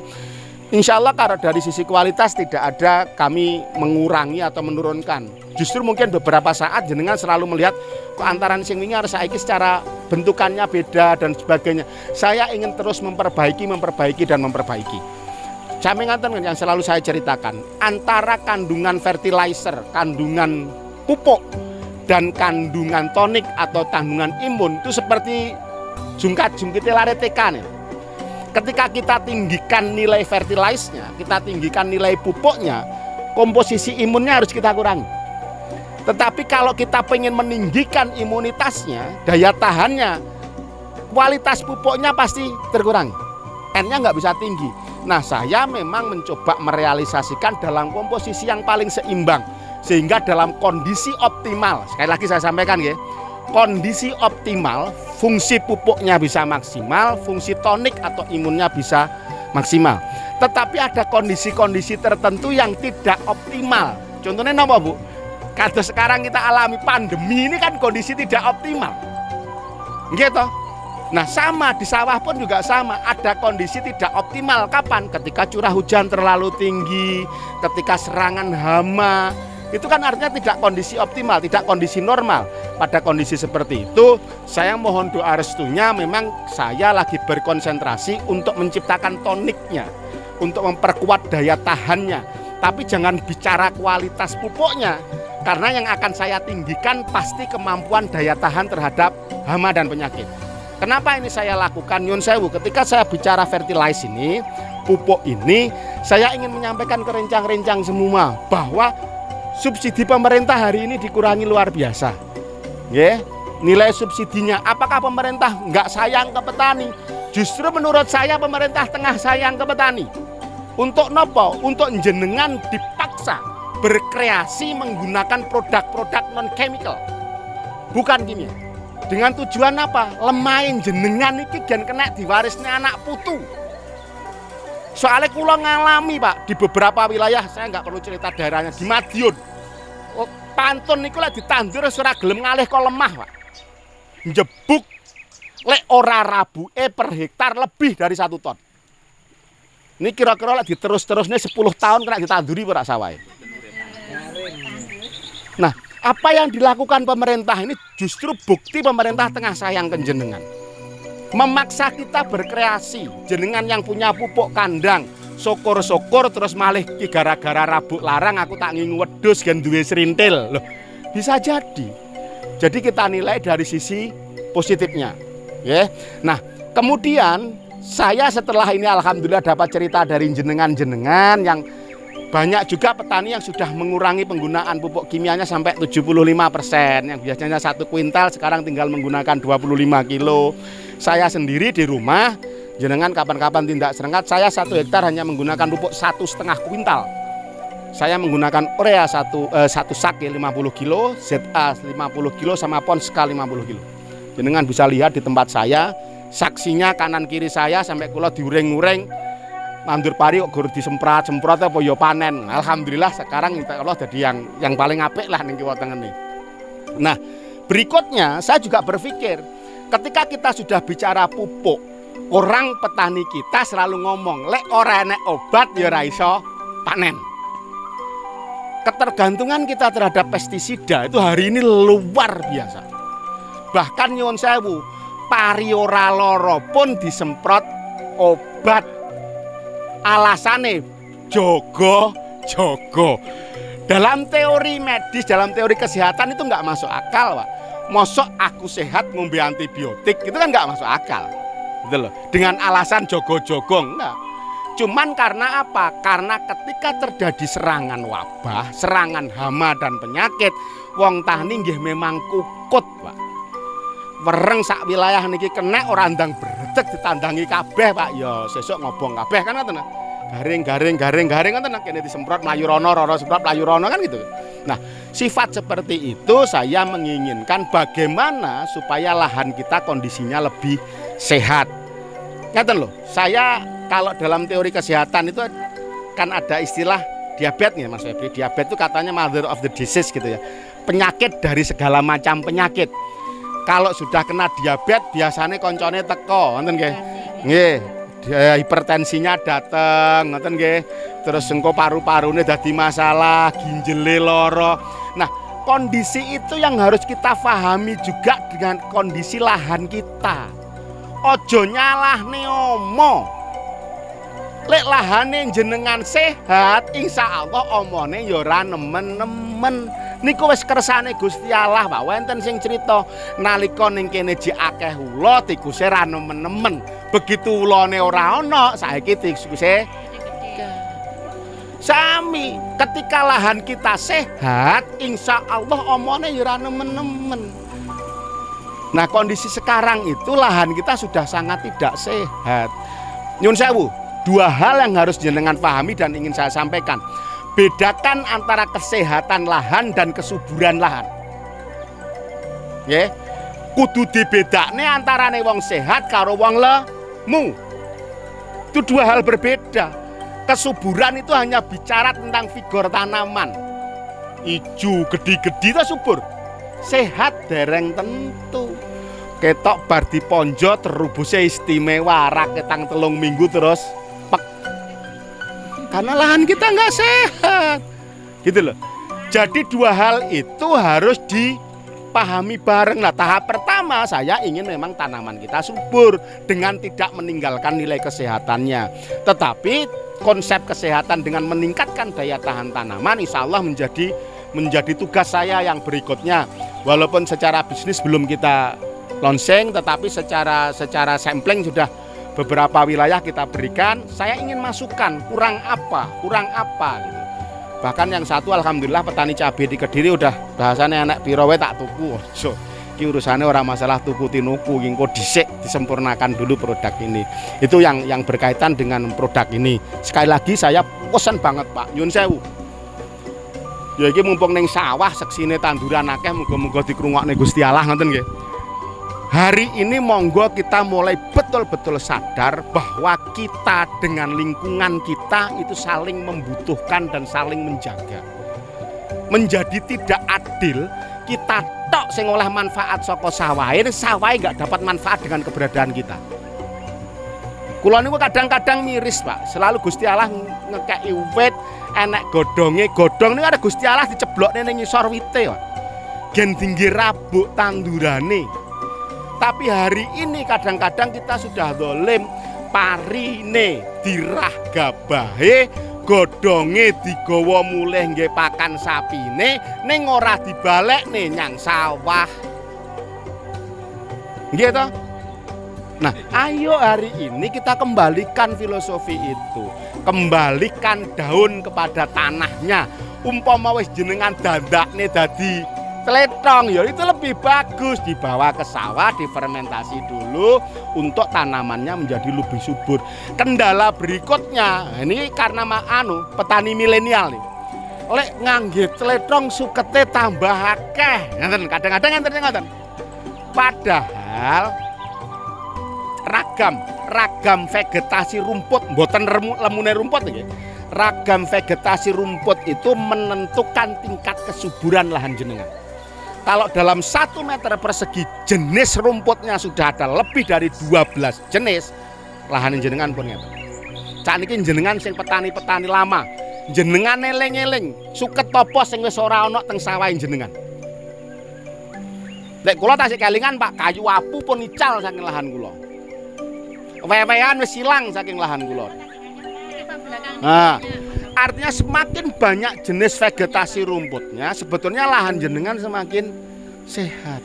insya Allah kalau dari sisi kualitas tidak ada kami mengurangi atau menurunkan. Justru mungkin beberapa saat jenengan selalu melihat kok antaran sing wingi harus saiki secara bentukannya beda dan sebagainya. Saya ingin terus memperbaiki dan memperbaiki. Jami ngaten yang selalu saya ceritakan, antara kandungan fertilizer, kandungan pupuk dan kandungan tonik atau kandungan imun itu seperti jungkit-jungkitnya lare tekan ya. Ketika kita tinggikan nilai fertilizernya, kita tinggikan nilai pupuknya, komposisi imunnya harus kita kurangi. Tetapi kalau kita pengen meninggikan imunitasnya, daya tahannya, kualitas pupuknya pasti terkurangi. N-nya nggak bisa tinggi. Nah, saya memang mencoba merealisasikan dalam komposisi yang paling seimbang. Sehingga dalam kondisi optimal, sekali lagi saya sampaikan ya, kondisi optimal, fungsi pupuknya bisa maksimal, fungsi tonik atau imunnya bisa maksimal. Tetapi ada kondisi-kondisi tertentu yang tidak optimal. Contohnya apa Bu? Kados sekarang kita alami pandemi ini kan kondisi tidak optimal. Gitu. Nah sama di sawah pun juga sama, ada kondisi tidak optimal. Kapan? Ketika curah hujan terlalu tinggi, ketika serangan hama. Itu kan artinya tidak kondisi optimal, tidak kondisi normal. Pada kondisi seperti itu, saya mohon doa restunya, memang saya lagi berkonsentrasi untuk menciptakan toniknya, untuk memperkuat daya tahannya. Tapi jangan bicara kualitas pupuknya. Karena yang akan saya tinggikan pasti kemampuan daya tahan terhadap hama dan penyakit. Kenapa ini saya lakukan? Nyun sewu, ketika saya bicara fertilize ini, pupuk ini, saya ingin menyampaikan ke rencang-rencang semua bahwa subsidi pemerintah hari ini dikurangi luar biasa. Nilai subsidinya, apakah pemerintah nggak sayang ke petani? Justru menurut saya pemerintah tengah sayang ke petani. Untuk nopo? Untuk jenengan dipaksa berkreasi menggunakan produk-produk non-chemical, bukan kimia. Dengan tujuan apa? Lemahin jenengan iki gen kena diwarisnya anak putu. Soalnya kula ngalami Pak, di beberapa wilayah, saya nggak perlu cerita daerahnya, di Madiun. Pantun niku lek ditandur ora gelem ngalih kok lemah Pak. Njebuk lek ora rabuke per hektar lebih dari 1 ton. Ini kira-kira lek diterus-terusnya 10 tahun kena ditanduri ora sawahe. Nah, apa yang dilakukan pemerintah ini justru bukti pemerintah tengah sayang ke jenengan. Memaksa kita berkreasi, jenengan yang punya pupuk kandang, syukur-syukur terus malih ki gara-gara rabuk larang aku tak ngingu wedhus gen duwe serintil. Loh, bisa jadi. Jadi kita nilai dari sisi positifnya. Nah, kemudian saya setelah ini alhamdulillah dapat cerita dari jenengan-jenengan yang banyak juga petani yang sudah mengurangi penggunaan pupuk kimianya sampai 75%. Yang biasanya 1 kuintal sekarang tinggal menggunakan 25 kilo. Saya sendiri di rumah, jenengan kapan-kapan tindak serengat, saya 1 hektar hanya menggunakan pupuk 1,5 kuintal. Saya menggunakan urea satu sak 50 kilo, ZA 50 kilo sama Ponska 50 kilo. Jenengan bisa lihat di tempat saya, saksinya kanan kiri saya sampai kula diureng-ureng. Nandur pari kok guru disemprot apa ya panen. Alhamdulillah sekarang insya Allah jadi yang paling apik lah ning kiwa tengen nih. Nah, berikutnya saya juga berpikir ketika kita sudah bicara pupuk, orang petani kita selalu ngomong, lek ora enek obat ya ora iso panen. Ketergantungan kita terhadap pestisida itu hari ini luar biasa. Bahkan nyuwun sewu, pari ora loro pun disemprot obat. Alasane jogo. Dalam teori medis, dalam teori kesehatan itu nggak masuk akal, Pak. Mosok aku sehat ngombe antibiotik itu kan nggak masuk akal, gitu loh. Dengan alasan jogo-jogo enggak. Cuman karena apa? Karena ketika terjadi serangan wabah, serangan hama dan penyakit, wong tani nggih memang kukut, Pak. Wereng sak wilayah niki kena ora ndang bredeg ditandangi kabeh, Pak. Ya sesuk ngobong kabeh kan ngoten. Garing ngoten kene disemprot mlayu rono semprot mlayu rono kan gitu. Nah, sifat seperti itu saya menginginkan bagaimana supaya lahan kita kondisinya lebih sehat. Ngaten loh, saya kalau dalam teori kesehatan itu kan ada istilah diabetes nih Mas Febri. Diabetes itu katanya mother of the disease gitu ya. Penyakit dari segala macam penyakit. Kalau sudah kena diabetes biasanya koncone teko, ngoten nggih. Nggih, hipertensinya dateng, ngoten nggih. Terus engko paru-parune dadi masalah, ginjele loro. Nah, kondisi itu yang harus kita pahami juga dengan kondisi lahan kita. Ojo nyalahne omo. Lek lahane jenengan sehat, insya Allah omone ya ora nemen-nemen. Niku wis kersane Gusti Allah, Pak. Wonten sing crita nalika ning kene ji akeh ula tikuse ra nemen-nemen. Begitu ulane ora ana, saiki tikuse sami. Ketika lahan kita sehat, insya Allah omone ya ora nemen-nemen. Nah, kondisi sekarang itu lahan kita sudah sangat tidak sehat. Nyun sewu, 2 hal yang harus jenengan pahami dan ingin saya sampaikan. Bedakan antara kesehatan lahan dan kesuburan lahan. Nggih. Kudu dibedakne antarane wong sehat karo wong lemu. Itu 2 hal berbeda. Kesuburan itu hanya bicara tentang figur tanaman. Ijo, gede-gede itu subur. Sehat dereng tentu. Ketok bar diponjo terubuse istimewa, rak ketang 3 minggu terus karena lahan kita nggak sehat, gitu loh. Jadi 2 hal itu harus dipahami bareng. Nah, tahap pertama saya ingin memang tanaman kita subur dengan tidak meninggalkan nilai kesehatannya. Tetapi konsep kesehatan dengan meningkatkan daya tahan tanaman insya Allah menjadi menjadi tugas saya yang berikutnya. Walaupun secara bisnis belum kita launching, tetapi secara sampling sudah beberapa wilayah kita berikan. Saya ingin masukkan kurang apa gitu. Bahkan yang satu alhamdulillah petani cabai di Kediri udah bahasanya anak birowe tak tuku. So, ini urusannya orang masalah tuku tinuku, engko dhisik disempurnakan dulu produk ini. Itu yang berkaitan dengan produk ini. Sekali lagi saya pesan banget Pak, nyun sewu. Ya iki mumpung ning sawah seksine tanduran akeh, muga-muga dikrungokne Gusti Allah ngoten nggih. Hari ini monggo kita mulai betul-betul sadar bahwa kita dengan lingkungan kita itu saling membutuhkan dan saling menjaga. Menjadi tidak adil kita tok sing oleh manfaat saka sawahe nggak dapat manfaat dengan keberadaan kita. Kula niku kadang-kadang miris Pak, selalu Gusti Allah ngekeki wit enek godhong niku ada Gusti Allah diceblokne ning ngisor wite Pak. Gen tinggi rabuk tandurane. Tapi hari ini kadang-kadang kita sudah dolim, parine dirah gabahe, godhonge digawa mulih nggih pakan sapine, ning ora dibalekne nyang sawah. Nggih to? Nah, ayo hari ini kita kembalikan filosofi itu. Kembalikan daun kepada tanahnya. Umpama wis jenengan dandakne dadi teletong ya itu lebih bagus, dibawa ke sawah difermentasi dulu untuk tanamannya menjadi lebih subur. Kendala berikutnya ini karena petani milenial nih, lek ngangge teletong sukete tambah akeh, kadang-kadang ngoten. Padahal ragam vegetasi rumput, mboten lemune rumput iki. Ragam vegetasi rumput itu menentukan tingkat kesuburan lahan jenengan. Kalau dalam 1 meter persegi jenis rumputnya sudah ada lebih dari 12 jenis, lahan jenengan pun ngeten. Sakniki jenengan sing petani-petani lama, jenengan eling-eling suket apa sing wis ora ana teng sawah jenengan. Lek kula tasik kelingan Pak, kayu apu pun ical saking lahan kula. Wewean wis ilang saking lahan kula. Nah, artinya semakin banyak jenis vegetasi rumputnya, sebetulnya lahan jenengan semakin sehat.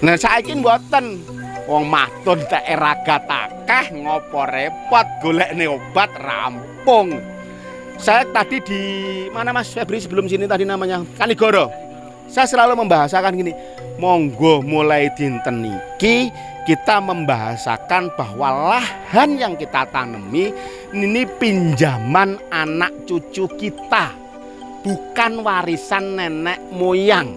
Nah, saiki mboten wong matun tak ragat akeh ngopo repot golekne obat rampung. Saya tadi di mana Mas Febri sebelum sini tadi namanya Kanigoro. Saya selalu membahasakan gini, monggo mulai dinten niki kita membahasakan bahwa lahan yang kita tanami ini pinjaman anak cucu kita, bukan warisan nenek moyang.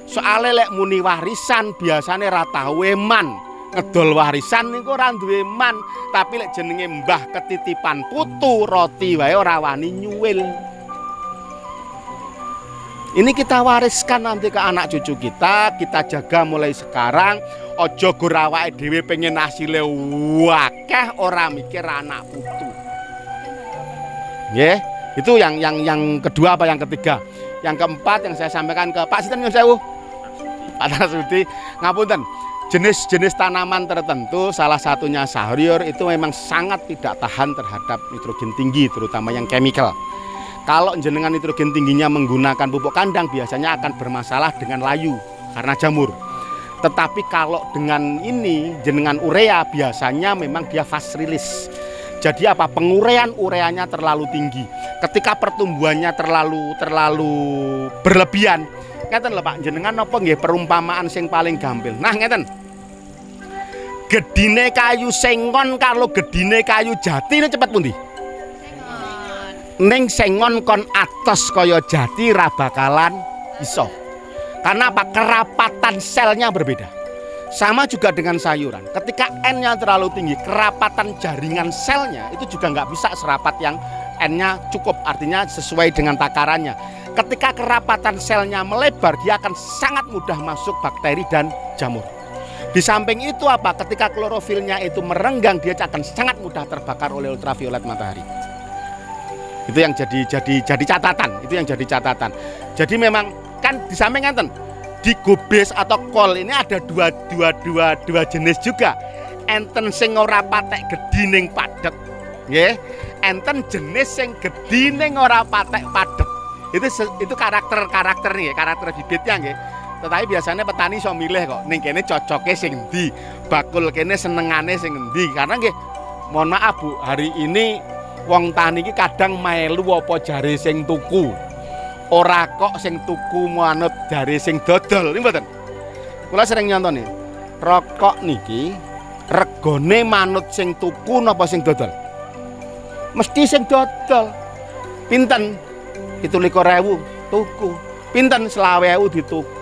Soalnya lek muni warisan biasanya rata weman, ngedol warisan niku ora duwe man, tapi lek jenenge mbah ketitipan putu roti wae ora wani nyuwil. Ini kita wariskan nanti ke anak cucu kita jaga mulai sekarang. Ojo gurawake dhewe pengen hasile wakeh ora mikir anak putu. Nggih, itu yang kedua apa yang ketiga. Yang keempat yang saya sampaikan ke Pak Sinten nyuwun sewu. Pak Tarasudi, ngapunten. Jenis-jenis tanaman tertentu salah satunya sayur itu memang sangat tidak tahan terhadap nitrogen tinggi, terutama yang chemical. Kalau jenengan nitrogen tingginya menggunakan pupuk kandang biasanya akan bermasalah dengan layu karena jamur. Tetapi kalau dengan ini jenengan urea biasanya memang dia fast release. Jadi apa? Penguraian ureanya terlalu tinggi. Ketika pertumbuhannya terlalu berlebihan. Ngeten lho Pak, jenengan napa nggih perumpamaan sing paling gampil. Nah ngeten. Gedine kayu sengon karo gedine kayu jati ini cepet pundi? Ning sengon kon atos kaya jati ra bakalan iso. Karena apa? Kerapatan selnya berbeda. Sama juga dengan sayuran. Ketika N-nya terlalu tinggi, kerapatan jaringan selnya itu juga nggak bisa serapat yang N-nya cukup, artinya sesuai dengan takarannya. Ketika kerapatan selnya melebar, dia akan sangat mudah masuk bakteri dan jamur. Di samping itu apa? Ketika klorofilnya itu merenggang, dia akan sangat mudah terbakar oleh ultraviolet matahari. Itu yang jadi catatan. Itu yang jadi catatan. Jadi memang kan di samping enten di gobes atau kol ini ada dua jenis juga. Enten sing ora patek gedhi ning padhet, nggih. Enten jenis sing gedhi ning ora patek padhet. Itu karakter nih, karakter bibitnya nggih. Tetapi biasanya petani iso milih kok ning kene cocoke sing endi, bakul kene senengane sing endi. Karena nggih mohon maaf Bu, hari ini wong tani iki kadang melu apa jare sing tuku. Ora kok sing tuku manut jare sing dodol. Niku mboten. Kula sering nyontoni. Rokok niki regane manut sing tuku napa sing dodol? Mesti sing dodol. Pinten? 17.000 tuku. Pinten 20.000 dituku.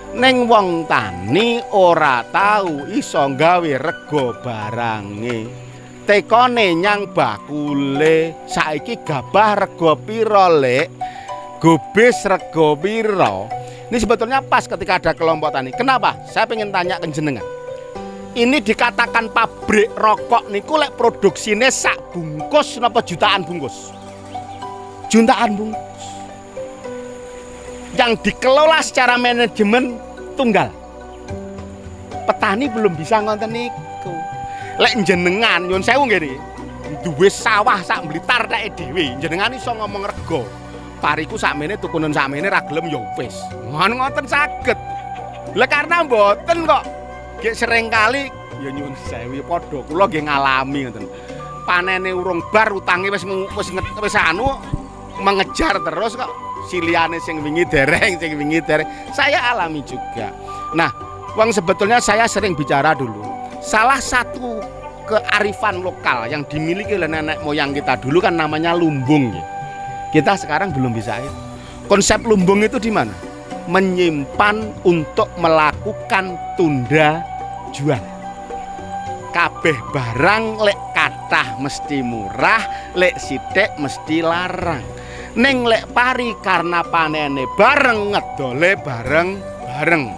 Neng wong tani ora tahu iso gawe rego barange. Tekone nyang bakule saiki gabah rego pira Lek? Gobis rego pira? Ini sebetulnya pas ketika ada kelompok tani. Kenapa? Saya pengen tanya ke jenengan. Ini dikatakan pabrik rokok niku lek produksine sak bungkus napa jutaan bungkus? Jutaan bungkus. Yang dikelola secara manajemen tunggal. Petani belum bisa ngonten niku. Lek jenengan nyun sewu nggih duwe sawah sak Blitar tek dhewe, jenengan iso ngomong rego. Pariku sakmene tukunen sakmene ra gelem ya wis. Ngoten saged. Lah karena mboten kok. Nggih sering kali ya nyun sewu padha kula nggih ngalami ngoten. Panene urung bar utange wis anu mengejar terus kok. Siliane sing wingi dereng, saya alami juga. Nah, wong sebetulnya saya sering bicara dulu. Salah satu kearifan lokal yang dimiliki oleh nenek moyang kita dulu kan namanya lumbung. Kita sekarang belum bisa itu. Konsep lumbung itu di mana? Menyimpan untuk melakukan tunda jual. Kabeh barang lek kathah mesti murah, lek sithik mesti larang. Neng lek pari karena panene bareng ngedole bareng.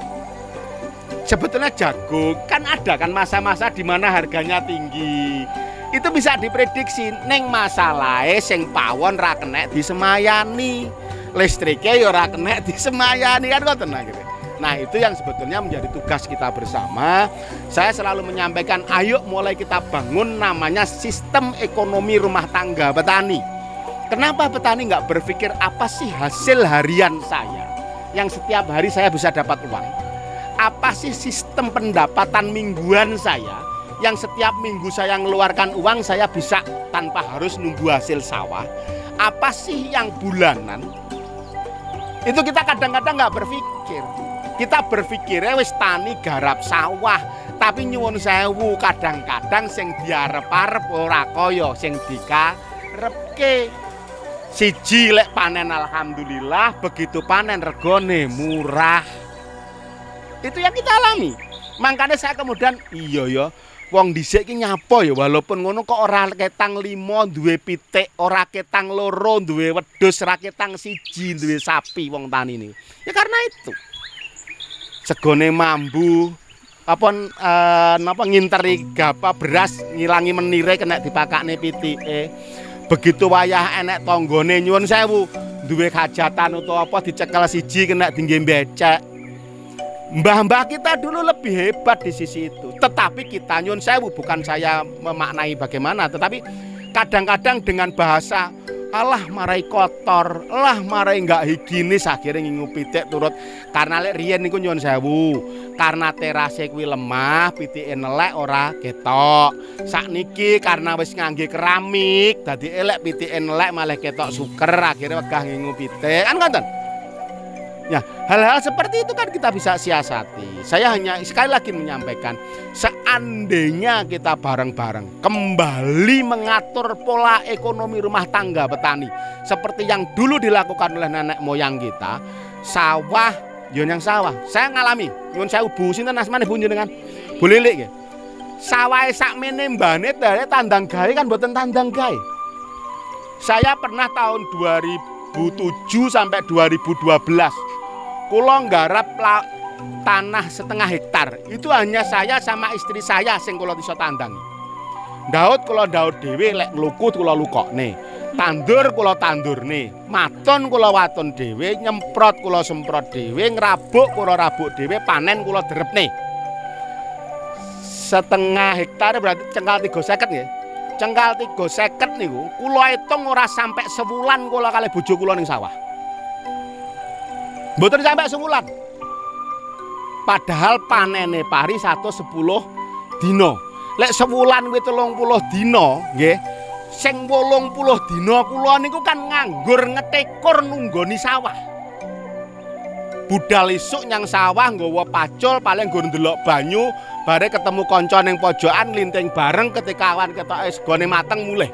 Sebetulnya jagung kan ada kan masa-masa di mana harganya tinggi. Itu bisa diprediksi. Neng masalahe sing pawon ra kenek disemayani. Listrike ya ora kenek disemayani kan ngoten gitu. Nah, itu yang sebetulnya menjadi tugas kita bersama. Saya selalu menyampaikan ayo mulai kita bangun namanya sistem ekonomi rumah tangga petani. Kenapa petani nggak berpikir apa sih hasil harian saya yang setiap hari saya bisa dapat uang? Apa sih sistem pendapatan mingguan saya yang setiap minggu saya mengeluarkan uang saya bisa tanpa harus nunggu hasil sawah? Apa sih yang bulanan? Itu kita kadang-kadang nggak berpikir. Kita berpikirnya wis tani garap sawah, tapi nyuwun sewu kadang-kadang sing diarep-arep ora kaya sing dikarepke. Siji lek panen alhamdulillah, begitu panen regone murah. Itu yang kita alami. Makanya saya kemudian iya ya, wong dhisik ki nyapa ya walaupun ngono kok ora ketang 5 duwe pitik, ora ketang 2 duwe wedhus, ora ketang 1 duwe sapi wong tani niku. Ya karena itu. Segone mambu napa nginteri gapa beras ngilangi menire kena dipakakne pitike. Begitu wayah enek tanggane nyuwun sewu duwe hajatan utawa apa dicekel 1 kena tinggi becek. Mbah-mbah kita dulu lebih hebat di sisi itu. Tetapi kita nyuwun sewu, bukan saya memaknai bagaimana, tetapi kadang-kadang dengan bahasa alah marai kotor, alah marai enggak higienis akhirnya ngingu pitik turut. Karena lek riyen niku nyuwun sewu, karena terase kuwi lemah, pitike nelek ora ketok. Sakniki karena wis ngangge keramik, dadi elek pitike nelek malah ketok suker, akhirnya wegah ngingu pitik. Kan ngoten. Ya, hal-hal seperti itu kan kita bisa siasati. Saya hanya sekali lagi menyampaikan, seandainya kita bareng-bareng kembali mengatur pola ekonomi rumah tangga petani seperti yang dulu dilakukan oleh nenek moyang kita, sawah, yon yang sawah. Saya ngalami, nyuwun sewu Bu sinten asmane Bu jenengan? Bu Lilik nggih. Sawahe sakmene mbane dari tandang gawe kan mboten tandang gawe. Saya pernah tahun 2007 sampai 2012 kula nggarap tanah 1/2 hektar. Itu hanya saya sama istri saya sing kula iso tandangi. Ndaut kula ndaut dhewe, lek ngluku kula lukokne. Tandur kula tandurne. Maton kula waton dhewe, nyemprot kula semprot dhewe, ngrabuk kula rabuk dhewe, panen kula derepne. 1/2 hektar berarti cengkal 350 nggih. Cengkal 350 niku kula hitung ora sampai sebulan kula kalih bojo kula ning sawah. Mboten sampai sewulan. Padahal panene pari 110 dina. Lek sewulan kuwi 30 dina, nggih. Sing 80 dina kula niku kan nganggur ngetekur nunggoni sawah. Budal isuk nyang sawah nggawa pacul paling nggo ndelok banyu, bare ketemu kanca ning pojokan linting bareng ketika awan ketoke segone mateng mulih.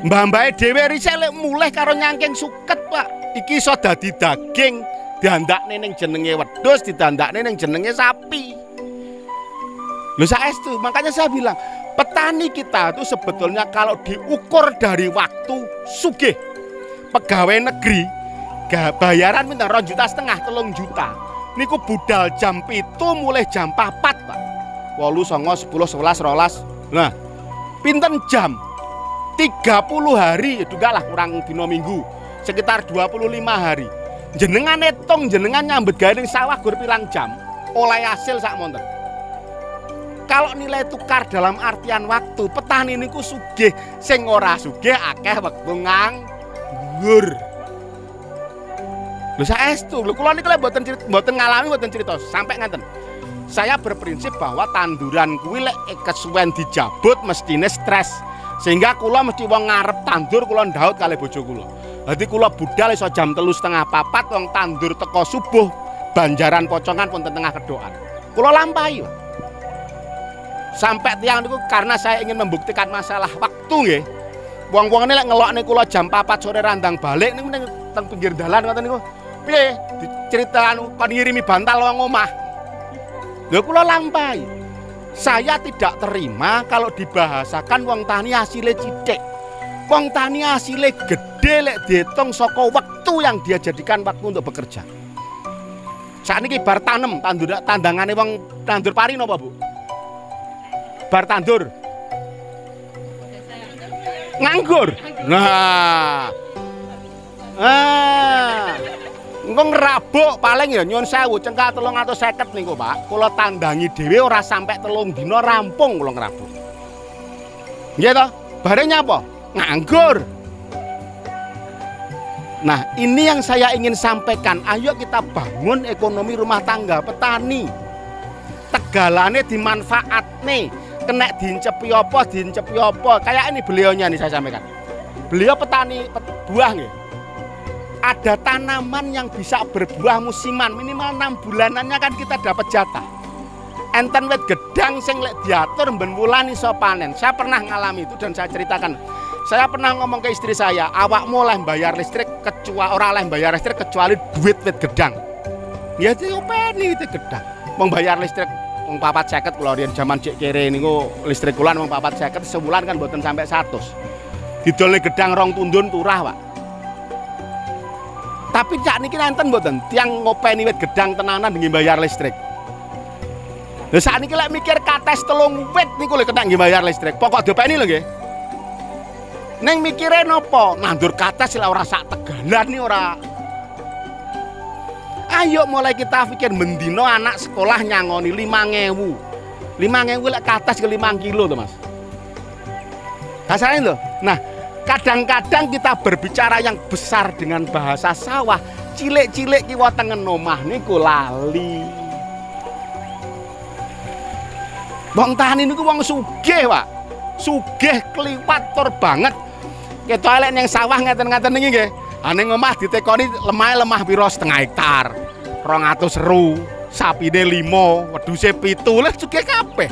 Mbah-mbahe dhewe risik lek mulih karo nyangking suket, Pak. Iki iso dadi daging, diandakne ning jenenge wedhus, didandakne ning jenenge sapi. Lho saestu, makanya saya bilang, petani kita itu sebetulnya kalau diukur dari waktu sugih. Pegawai negeri bayaran minta 2,5 juta, 3 juta. Niku budal jam 7 mulai jam 4, Pak. 8, 9, 10, 11, 12. Nah, pinten jam? 30 hari, juga lah kurang dino minggu. Sekitar 25 hari. Jenengan hitung, jenengan nyambet gawe ning sawah gur pirang jam, oleh hasil sak monten. Kalau nilai tukar dalam artian waktu, petani niku sugih, sing ora sugih akeh wektu nganggur. Lho saestu, lho kula niku lek mboten ngalami mboten crita, sampai ngaten. Saya berprinsip bahwa tanduran kuwi lek kesuwen dijabut mestine stres. Sehingga kula mesti wong ngarep tandur kula ndaut kalih bojo kula. Dadi kula budal iso jam 3:30 4 wong tandur teko subuh, Banjaran Pocongan pun tengah kedoan. Kula lampahi. Sampai tiang niku karena saya ingin membuktikan masalah waktu nggih. Wong-wong ini lek ngelokne kula jam 4 sore randang balik niku ning teng pinggir dalan ngoten niku. Piye diceritaan kon ngirimi bantal wong omah. Lho kula lampahi. Saya tidak terima kalau dibahasakan wong tani hasilnya cidik. Wong tani hasilnya gede lek dihitung saka waktu yang dia jadikan waktu untuk bekerja. Saat ini bar tanem tandangane wong tandur pari napa, Bu? Bar tandur. Nganggur. Nah. Engko ngrabuk paling ya nyuwun sewu cengkak 350 niku, Pak. Kula tandangi dhewe ora sampai 3 dina rampung kula ngrabuk. Nggih to? Bare nyapa? Nganggur. Nah, ini yang saya ingin sampaikan. Ayo kita bangun ekonomi rumah tangga petani. Tegalane dimanfaatne, kena diincepi apa. Kayak ini beliaunya nih saya sampaikan. Beliau petani buah nggih. Ada tanaman yang bisa berbuah musiman, minimal 6 bulanannya kan kita dapat jatah. Enten wit gedang sing lek diatur ben wulan iso panen. Saya pernah ngalami itu dan saya ceritakan. Saya pernah ngomong ke istri saya, awakmu oleh bayar listrik kecuali duit wit gedang. Ya diopeni itu gedang. Wong bayar listrik wong 450 kula riyen jaman cek kere niku listrik kula wong 450 sebulan kan mboten sampai 100. Didolne gedang 2 tundun turah, Pak. Tapi cak niki nenten mboten tiang ngopeni wit gedang tenanan nggih bayar listrik. Lha sakniki lek mikir kates 3 wit niku lho kena nggih bayar listrik. Pokok diopeni lho nggih. Ning mikire napa? Nandur kates lek ora sak tegalan nih ora. Ayo mulai kita pikir mendino anak sekolah nyangoni 5.000. 5.000 lek kates ke 5 kilo to, Mas. Kasarane lho. Nah, kadang-kadang kita berbicara yang besar dengan bahasa sawah, cilik-cilik kiwa tengen omah niku lali. Wong tani niku wong sugih, Pak. Sugih kliwat tur banget. Ketok elek ning sawah ngeten-ngeten niki nggih. Ha ning omah ditekoni lemah piro 1/2 hektar. 200.000, sapine 5, wedhuse 7, lha sugih kabeh.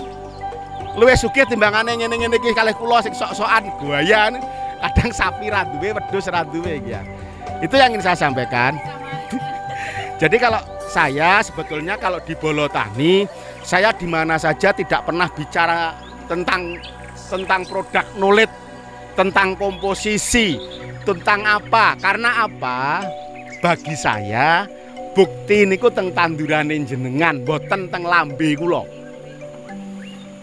Luwih sugih timbangane ngene-ngene iki kalih kula sing sok-sokan guayan. Kadang sapi ra duwe, wedhus ra duwe iki ya. Itu yang ingin saya sampaikan. Jadi kalau saya sebetulnya kalau di Bolotani, saya di mana saja tidak pernah bicara tentang produk knowledge, tentang komposisi, tentang apa. Karena apa? Bagi saya bukti niku teng tandurane jenengan, boten teng lambe kula.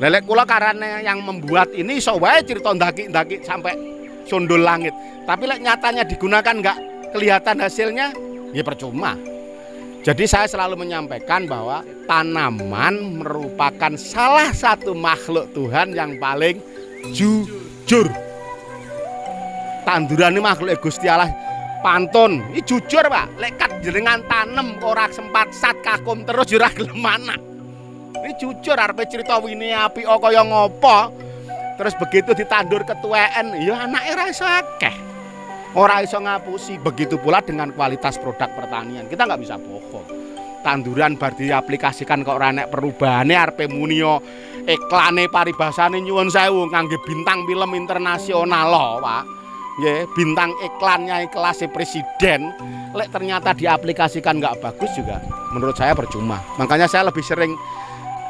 Lelek kula karena yang membuat ini iso wae cerita ndaki-ndaki sampai sondol langit. Tapi lek nyatanya digunakan nggak kelihatan hasilnya, ya percuma. Jadi saya selalu menyampaikan bahwa tanaman merupakan salah satu makhluk Tuhan yang paling jujur. Tanduran ini makhluk Gusti Allah. pantun. Iki jujur, Pak. Lek jenengan tanem ora sempat sat kakum terus yo ora gelem anak. Ini jujur arepe cerita wine apik kaya ngopo. Terus begitu ditandur ketuaan, ya anake ora iso akeh. Ora iso ngapusi. Begitu pula dengan kualitas produk pertanian. Kita nggak bisa bohong. Tanduran bar diaplikasikan kok ora nek perubahane arepe muni yo iklane paribasane nyuwun sewu kangge bintang film internasional lho, Pak. Nggih, bintang iklannya kelas presiden, lek ternyata diaplikasikan nggak bagus juga, menurut saya percuma. Makanya saya lebih sering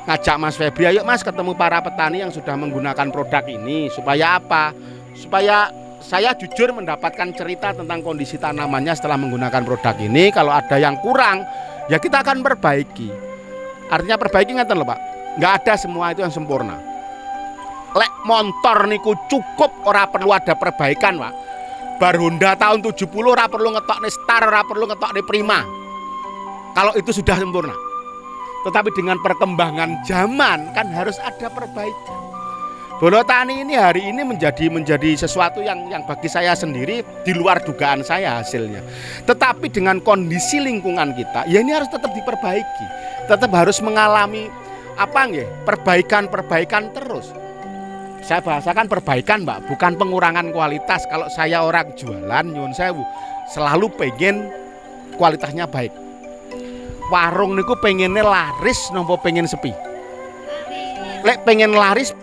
ngajak Mas Febri, ayo Mas ketemu para petani yang sudah menggunakan produk ini. Supaya apa? Supaya saya jujur mendapatkan cerita tentang kondisi tanamannya setelah menggunakan produk ini. Kalau ada yang kurang, ya kita akan perbaiki. Artinya perbaiki ngeten lho Pak, nggak ada semua itu yang sempurna. Lek motor niku cukup, ora perlu ada perbaikan, Pak. Bar Honda tahun 70 ora perlu ngetokne Star, ora perlu ngetokne Prima. Kalau itu sudah sempurna. Tetapi dengan perkembangan zaman kan harus ada perbaikan. Bolotani ini hari ini menjadi sesuatu yang bagi saya sendiri di luar dugaan saya hasilnya. Tetapi dengan kondisi lingkungan kita, ya ini harus tetap diperbaiki. Tetap harus mengalami perbaikan terus. Saya bahasakan perbaikan, Mbak, bukan pengurangan kualitas. Kalau saya orang jualan nyuwun sewu, selalu pengen kualitasnya baik. Warung niku pengennya laris nopo pengen sepi? Lek pengen laris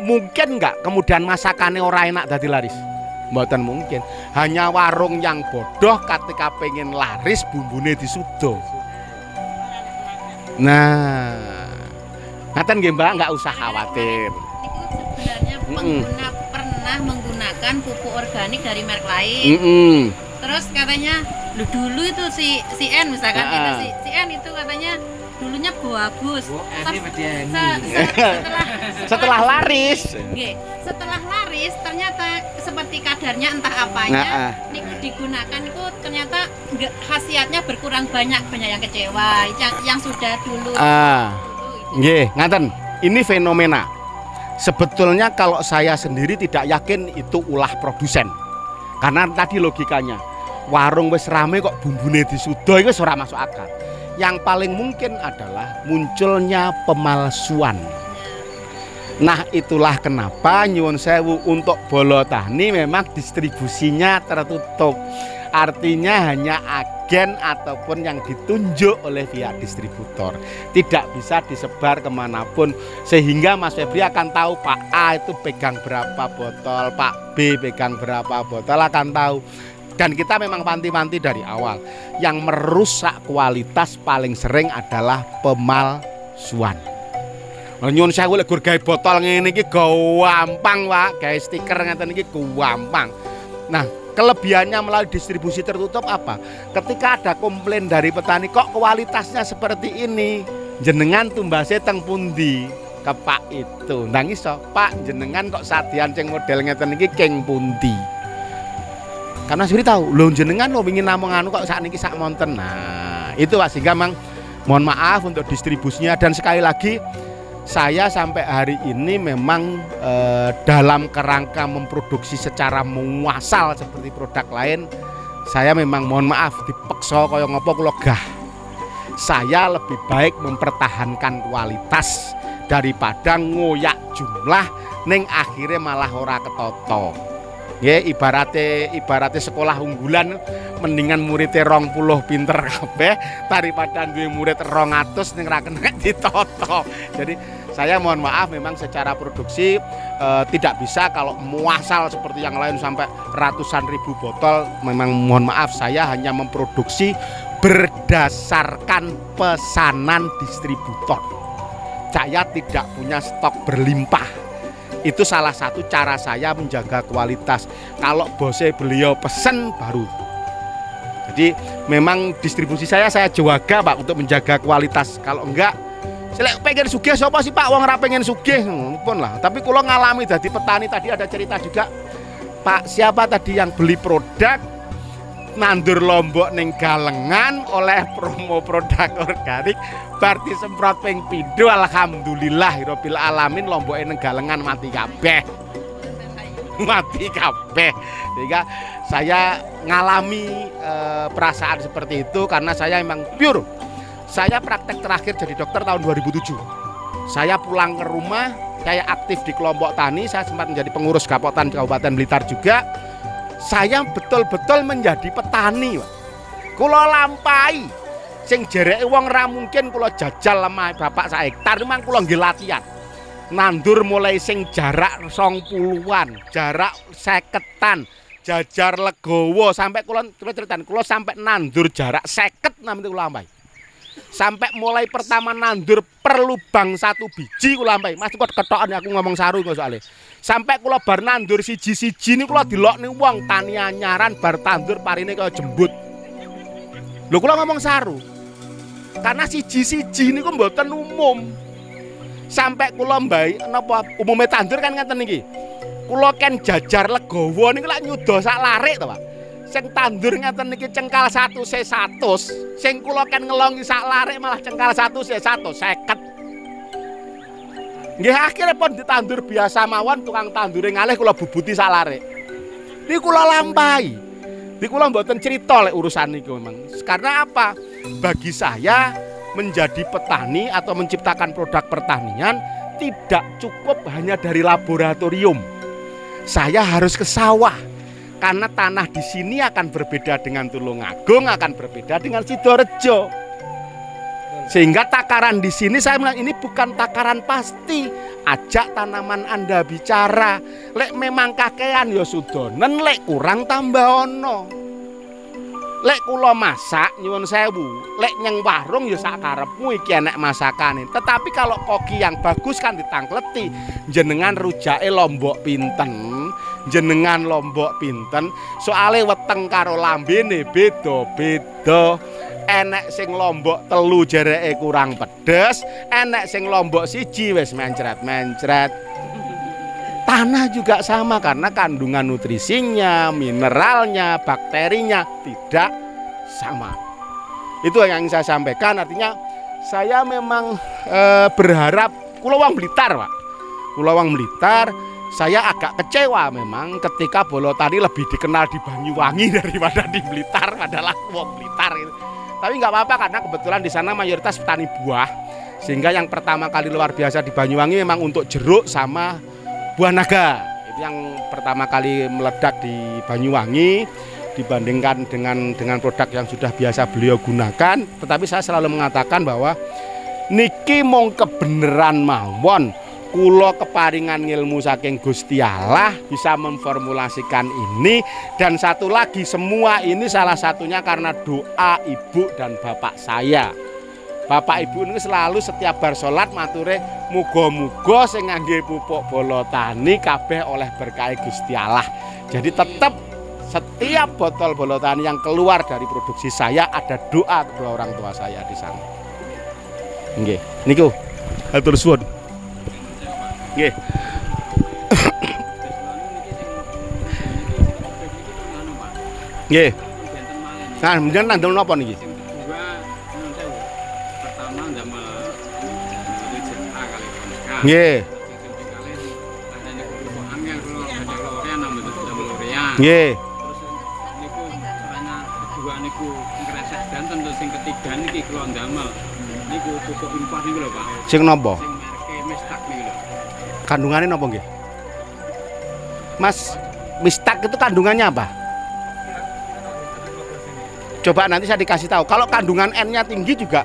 mungkin enggak kemudian masakannya ora enak dadi laris? Mboten mungkin. Hanya warung yang bodoh ketika pengen laris bumbune disudo. Nah, ngaten nggih Mbak, nggak usah khawatir. Sebenarnya pernah menggunakan pupuk organik dari merek lain. Terus katanya dulu itu si N misalkan si N itu katanya dulunya bagus. Setelah laris. Setelah laris ternyata seperti kadarnya entah apanya niku digunakan itu ternyata khasiatnya berkurang, banyak yang kecewa yang sudah dulu. Nggih, ngaten. Ini fenomena. Sebetulnya kalau saya sendiri tidak yakin itu ulah produsen. Karena tadi logikanya, warung wis rame kok bumbune disudo itu ora masuk akal. Yang paling mungkin adalah munculnya pemalsuan. Nah, itulah kenapa nyuwun sewu untuk Bolotani memang distribusinya tertutup. Artinya hanya agen ataupun yang ditunjuk oleh pihak distributor. Tidak bisa disebar kemanapun. Sehingga Mas Febri akan tahu Pak A itu pegang berapa botol, Pak B pegang berapa botol, akan tahu. Dan kita memang panti-panti dari awal. Yang merusak kualitas paling sering adalah pemalsuan. Nyuwun sewu lek gawe botol ngene iki gampang, Pak. Gawe stiker ngeten iki gampang. Nah, kelebihannya melalui distribusi tertutup apa? Ketika ada komplain dari petani, kok kualitasnya seperti ini, jenengan tumbase teng pundi ke Pak itu. Ndang iso, Pak jenengan kok sadian ceng model ngeten iki keng pundi. Karena Suri tahu, lho jenengan lo ingin namung anu kok sakniki sak monten. Nah, itu Pak, sehingga memang mohon maaf untuk distribusinya. Dan sekali lagi saya sampai hari ini memang dalam kerangka memproduksi secara muasal seperti produk lain, saya memang mohon maaf dipeksa kaya ngopo kula gah. Saya lebih baik mempertahankan kualitas daripada ngoyak jumlah ning akhirnya malah ora ketoto. Ya, ibaratnya sekolah unggulan mendingan muridnya 20 pinter kabeh daripada duwe murid 200 ning ra kena ditoto. Jadi saya mohon maaf memang secara produksi tidak bisa kalau muasal seperti yang lain sampai ratusan ribu botol. Memang mohon maaf saya hanya memproduksi berdasarkan pesanan distributor. Saya tidak punya stok berlimpah. Itu salah satu cara saya menjaga kualitas. Kalau bosnya beliau pesen baru. Jadi memang distribusi saya jaga Pak untuk menjaga kualitas. Kalau enggak, saya pengen sugih siapa sih Pak? Wong ora pengen sugih pun lah. Tapi kalau ngalami jadi petani tadi ada cerita juga. Pak siapa tadi yang beli produk nandur lombok ning Galengan oleh promo produk organik berarti semprot ping pindho alhamdulillah rabbil alamin lomboke ning Galengan mati kabeh. mati kabeh. Sehingga saya ngalami perasaan seperti itu karena saya memang pure. Saya praktek terakhir jadi dokter tahun 2007. Saya pulang ke rumah, saya aktif di kelompok tani, saya sempat menjadi pengurus Gapotan di Kabupaten Blitar juga. Saya betul-betul menjadi petani, Pak. Kula lampai sing jereke wong ra mungkin kula jajal lemah bapak sak hektar memang kula nggih latihan. Nandur mulai sing jarak 20-an, jarak 50-an, jajar legowo sampai kula ceritan kula sampai nandur jarak 50 namanya kula lampai. Sampai mulai pertama nandur per lubang 1 biji kula lampai. Mas kok ketokan aku ngomong saru kok soalnya. Sampai kula bar nandur siji-siji niku kula dilokne wong tani anyaran bar tandur parine kaya jembut. Lho kula ngomong saru. Karena siji-siji niku mboten umum. Sampai kula mbai napa umume tandur kan ngeten iki. Kula ken jajar legowo niku lak nyuda sak larik to, Pak. Sing tandur ngeten niki cengkal 1 se 100, sing kula ken ngelongi sak larik malah cengkal 1 se 150. Nggih akhire pun ditandur biasa mawon tukang tandure ngalih kula bubuti sak larik. Niku kula lampahi. Niku kula mboten crita lek urusan niku memang. Karena apa? Bagi saya menjadi petani atau menciptakan produk pertanian tidak cukup hanya dari laboratorium. Saya harus ke sawah karena tanah di sini akan berbeda dengan Tulungagung, akan berbeda dengan Sidorejo. Sehingga takaran di sini saya bilang ini bukan takaran pasti. Ajak tanaman Anda bicara. Lek memang kakean ya sudonen, lek kurang tambah ono. Lek kula masak nyuwun sewu, lek nyeng warung ya sak karepmu iki enek masakane. Tetapi kalau koki yang bagus kan ditangkleti. Jenengan rujake lombok pinten, jenengan lombok pinten, soale weteng karo lambene beda-beda. Enek sing lombok telu jereke kurang pedes, enek sing lombok siji wis mencret-mencret. Tanah juga sama karena kandungan nutrisinya, mineralnya, bakterinya tidak sama. Itu yang saya sampaikan, artinya saya memang berharap kula wong Blitar, Pak. Kula wong Blitar, saya agak kecewa memang ketika Bolotani lebih dikenal di Banyuwangi daripada di Blitar, adalah wong Blitar gitu. Tapi nggak apa-apa karena kebetulan di sana mayoritas petani buah, sehingga yang pertama kali luar biasa di Banyuwangi memang untuk jeruk sama buah naga. Itu yang pertama kali meledak di Banyuwangi dibandingkan dengan produk yang sudah biasa beliau gunakan. Tetapi saya selalu mengatakan bahwa niki mong kebenaran mawon, kula keparingan ilmu saking Gusti Allah bisa memformulasikan ini. Dan satu lagi, semua ini salah satunya karena doa ibu dan bapak saya. Bapak ibu ini selalu setiap bar salat mature muga-muga sing ngangge pupuk Bolotani kabeh oleh berkah Gusti Allah. Jadi tetap setiap botol Bolotani yang keluar dari produksi saya ada doa kedua orang tua saya di sana. Nggih, niku hatur suwun. Nggih. Nggih. Nah, menen nandel napa niki? Nggih. Nggih. Niku karena kedua niku ngrasah danten terus sing ketiga niki kula ndamel. Niku pupuk impor niku lho, Pak. Sing napa? Sing merke Mistak niku lho. Kandungannya napa nggih? Mas, Mistak itu kandungannya apa? Coba nanti saya dikasih tahu. Kalau kandungan N-nya tinggi juga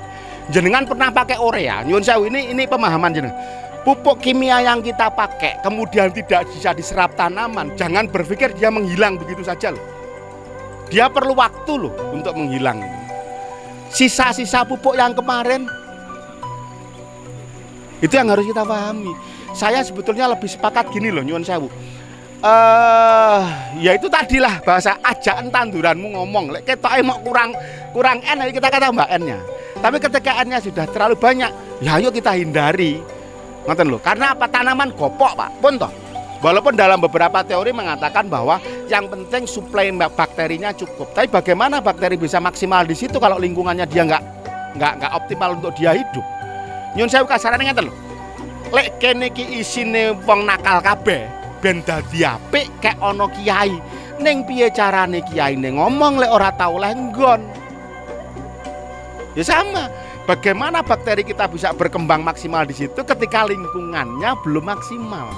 jenengan pernah pakai urea. Nyuwun sewu, ini pemahaman jenengan. Pupuk kimia yang kita pakai kemudian tidak bisa diserap tanaman, jangan berpikir dia menghilang begitu saja loh. Dia perlu waktu loh untuk menghilang. Sisa-sisa pupuk yang kemarin itu yang harus kita pahami. Saya sebetulnya lebih sepakat gini loh, nyuwun sewu. Ya itu tadilah bahasa ajakan tanduranmu ngomong. Lek ketoke mau kurang N, kita kata mbak N-nya. Tapi ketika N-nya sudah terlalu banyak, ya ayo kita hindari. Ngoten lho, karena apa? Tanaman gopok, Pak. Pun toh. Walaupun dalam beberapa teori mengatakan bahwa yang penting suplai bakterinya cukup. Tapi bagaimana bakteri bisa maksimal di situ kalau lingkungannya dia nggak optimal untuk dia hidup? Nyun sewu kasarane ngeten lho. Lek kene iki isine wong nakal kabeh, ben dadi apik kek ana kiai. Ning piye carane kiyaine ngomong lek ora tau oleh nggon. Ya sama. Bagaimana bakteri kita bisa berkembang maksimal di situ ketika lingkungannya belum maksimal?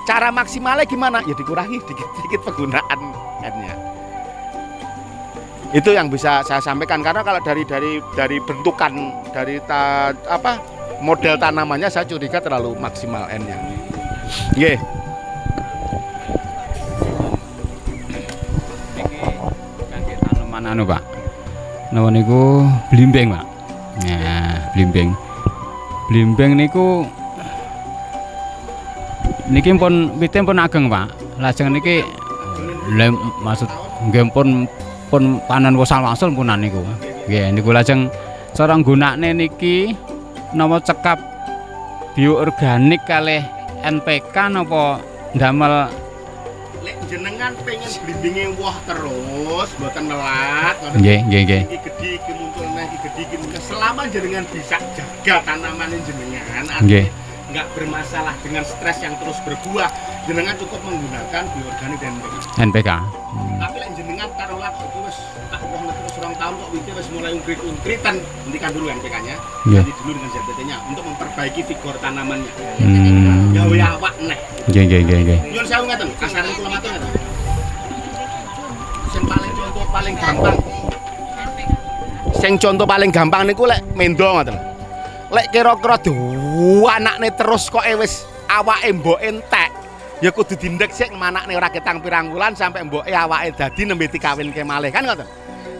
Cara maksimalnya gimana? Ya dikurangi dikit-dikit penggunaan N-nya. Itu yang bisa saya sampaikan karena kalau dari bentukan dari model tanamannya saya curiga terlalu maksimal N-nya. Nggih. Kangge tanaman anu, Pak. Napa niku blimbing, Pak. Nah, blimbing niku niki pun wite pun ageng, Pak. Lajeng niki maksud nggih pun panen wasal-wasal punan niku. Nggih, niku lajeng cara nggunakne niki napa cekap bioorganik kalih NPK napa ndamel lek jenengan pengen blimbinge woh terus mboten melat nggih. Iki gedhi iki muncul neh iki gedhi iki muncul selama jenengan bisa jaga tanaman jenengan nggak bermasalah dengan stres yang terus berbuah jenengan cukup menggunakan bioorganik dan NPK. Tapi lek jenengan taruhlah kok wis tak woh terus 2 tahun kok wite wis mulai ungkrit-ungkritan hentikan dulu NPK-nya ganti dulu dengan ZPT-nya untuk memperbaiki vigor tanamannya. Gawe awak neh. Nggih. Nyuwun sewu ngaten, kasarane kula matur ngaten. Sing contoh paling gampang niku lek mendo ngoten. Lek kira-kira anakne terus kok wis awake mbok entek. Ya kudu dindek sik manakne ora ketang pirang wulan sampai mboke awake dadi nembe dikawinke malih kan ngoten.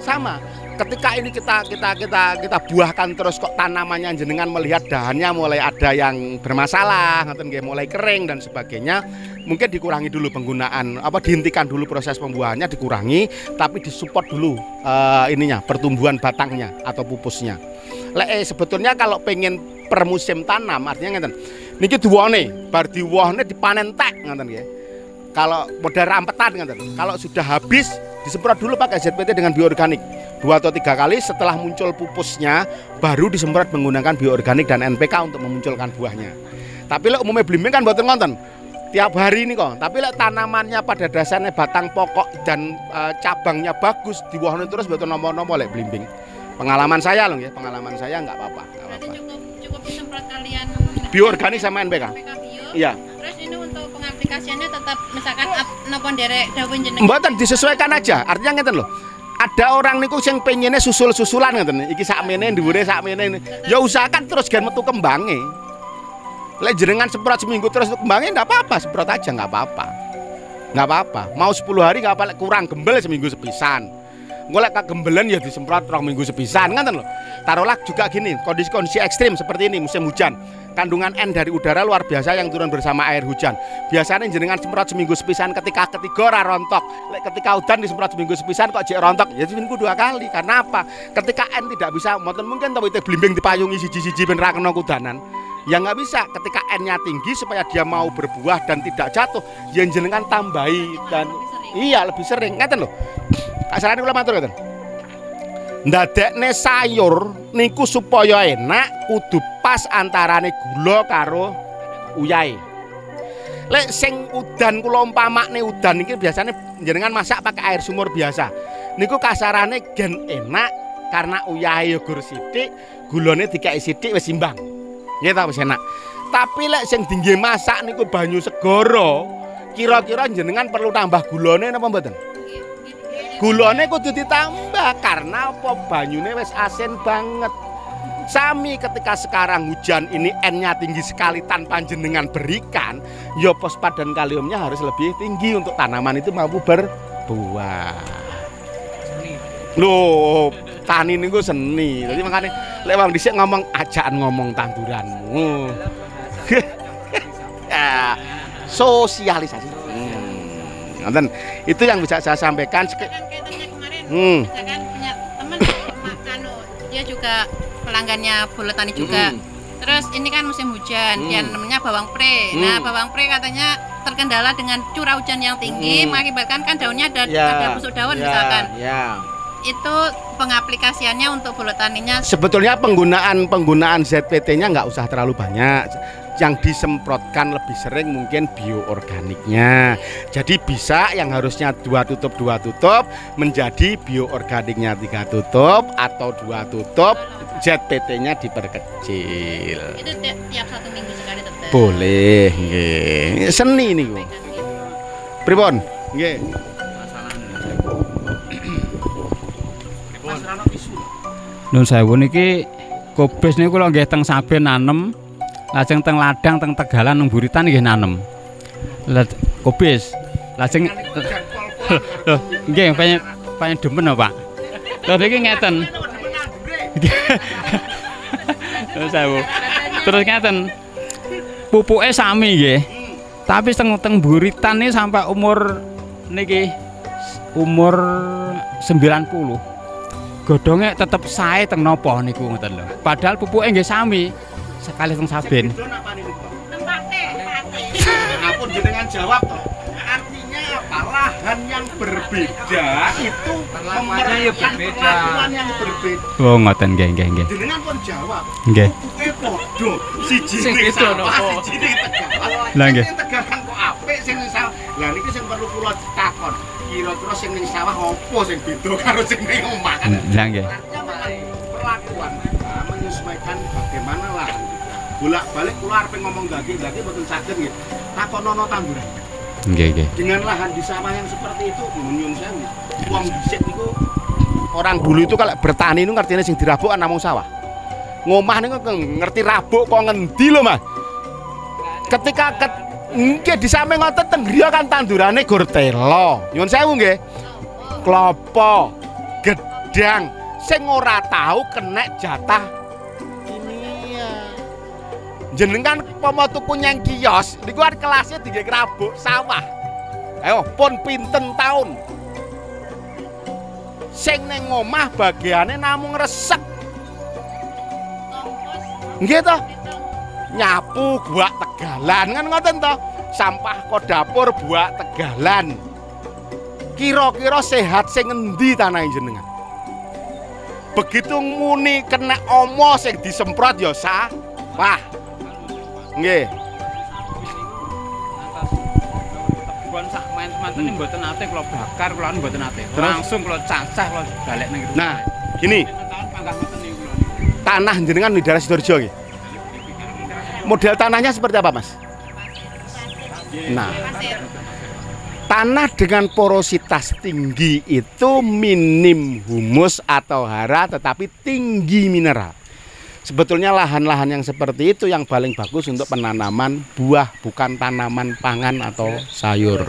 Sama. Ketika ini kita buahkan terus kok tanamannya jenengan melihat dahannya mulai ada yang bermasalah, ngoten nggih, mulai kering dan sebagainya, mungkin dikurangi dulu penggunaan dihentikan dulu proses pembuahannya dikurangi, tapi disupport dulu pertumbuhan batangnya atau pupusnya. Sebetulnya kalau pengen per musim tanam artinya ngeten. Niki diwone, bar diwohne dipanen tek ngoten nggih. Kalau modal rampetan ngoten. Kalau sudah habis disemprot dulu pakai ZPT dengan bioorganik 2 atau 3 kali setelah muncul pupusnya baru disemprot menggunakan bioorganik dan NPK untuk memunculkan buahnya. Tapi lek umumnya blimbing kan mboten ngonten tiap hari ini kok. Tapi lek tanamannya pada dasarnya batang pokok dan cabangnya bagus diwohne terus mboten nomor-nomor lek blimbing. Pengalaman saya loh ya, pengalaman saya nggak apa-apa. Cukup disemprot kalian bioorganik sama NPK. Iya. Terus ini untuk pengaplikasiannya tetap misalkan napa nderek dawuh jenengan. Mboten disesuaikan aja. Artinya ngeten loh. Ada orang niku sing pengennya susul-susulan ngeten. Iki sakmene dhuwure sakmene. Ya usahakan terus gen metu kembange. Lek jenengan semprot seminggu terus kembange ndak apa-apa, semprot aja nggak apa-apa. Nggak apa-apa. Mau 10 hari nggak apa-apa, kurang gembel seminggu sepisan. Golek kegembelen ya disemprot 2 minggu sepisan ngoten lho. Taruhlah juga gini, kondisi-kondisi ekstrim seperti ini musim hujan. Kandungan N dari udara luar biasa yang turun bersama air hujan. Biasanya jenengan semprot seminggu sepisan ketika ketiga ora rontok. Ketika udan disemprot seminggu sepisan kok jek rontok. Ya seminggu 2 kali. Karena apa? Ketika N tidak bisa mungkin tapi blimbing dipayungi siji-siji ben ra kena kudanan. Ya nggak bisa. Ketika N-nya tinggi supaya dia mau berbuah dan tidak jatuh, ya jenengan tambahi dan iya lebih sering. Ngeten lho. Kasarane kula matur ngoten. Ndadekne sayur niku supaya enak kudu pas antarane gula karo uyahe. Lek sing udan kula umpamakne udan iki biasanya jenengan masak pakai air sumur biasa. Niku kasarane gen enak karena uyahe gur sithik, gulane dikeki sithik wis imbang. Nggih ta wis enak. Tapi lek sing dingge masak niku banyu segara, kira-kira jenengan perlu tambah gulane napa mboten? Gulane kudu ditambah karena apa banyune wis asin banget. Sami ketika sekarang hujan ini N-nya tinggi sekali tanpa jenengan berikan, ya fosfat dan kaliumnya harus lebih tinggi untuk tanaman itu mampu berbuah. Loh, tani niku seni. Jadi makanya lek wong dhisik ngomong ajaan ngomong tanduranmu. Ya, sosialisasi. Nonton, itu yang bisa saya sampaikan. Misalkan punya teman dia juga pelanggannya Bolotani juga. Terus ini kan musim hujan, dia namanya bawang pre. Nah, bawang pre katanya terkendala dengan curah hujan yang tinggi, mengakibatkan kan daunnya ada busuk daun misalkan. Itu pengaplikasiannya untuk Bolotaninya. Sebetulnya penggunaan ZPT-nya nggak usah terlalu banyak. yang disemprotkan lebih sering mungkin bioorganiknya. Jadi bisa yang harusnya 2 tutup menjadi bioorganiknya 3 tutup atau 2 tutup, ZPT-nya diperkecil. Itu tiap 1 minggu sekali tetap. Boleh, nggih. Seni niku. Pripun? Nggih. Nun sewu niki kobis niku kula nggih teng Saben nanem, lajeng teng ladang teng Tegalan nang Buritan nggih nanem. Kobis lajeng lho nggih pengen demen Pak. Lho niki ngeten. Nun sewu. Terus ngeten. Pupuke sami nggih. Tapi teng Buritan niki sampai umur niki umur 90. Godhonge tetep sae teng napa niku ngoten lho. Padahal pupuke nggih sami sekali teng Saben. Ampun jenengan jawab toh. Artinya apa? Lahan yang berbeda itu memerlukan perlakuan yang berbeda. Oh ngoten nggih. Jenengan pun jawab. Nggih. Pupuke padha siji ning sawah, siji ning Tegalan. Lah nggih. Sing Tegalan kok apik sing ning sawah. Lah niki sing perlu kula takon. Kira-kira sing ning sawah apa sing beda karo sing ning omah kan? Lah nggih. Perlakuan menyesuaikan bagaimana lahan. Bolak-balik kula arep ngomong daging mboten saged nggih. Takonono tanduran. Nggih. Dengan lahan di sawah yang seperti itu nyun sewu. Wong dhisik niku orang dulu itu kalau bertani itu ngertine sing dirabuk namung sawah. Ngomah niku ngerti rabuk kok ngendi lho Mas. Ketika nggih di samping ngoten teng griya kan tandurane gur telo. Nyun sewu nggih. Klopo, gedang sing ora tahu kena jatah kimia. Jenengan pomo tuku nyang kios niku kan kelasnya tinggi kerabuk sawah. Ayo pun pinten tahun. Sing ning omah bagiane namung resek. Nggih to? Nyapu buak Tegalan kan ngoten to. Sampah kok dapur buak Tegalan. Kira-kira sehat sing ngendi tanah jenengan? Begitu muni kena omo sing disemprot ya sawah. Nggih. Tebuan sak manten mboten ate kula bakar, kula mboten ate. Langsung kula cacah kula balik ning rumah. Nah, gini. Tanah jenengan di daerah Sidoarjo nggih. Model tanahnya seperti apa, Mas? Nah, tanah dengan porositas tinggi itu minim humus atau hara tetapi tinggi mineral. Sebetulnya lahan-lahan yang seperti itu yang paling bagus untuk penanaman buah, bukan tanaman pangan atau sayur.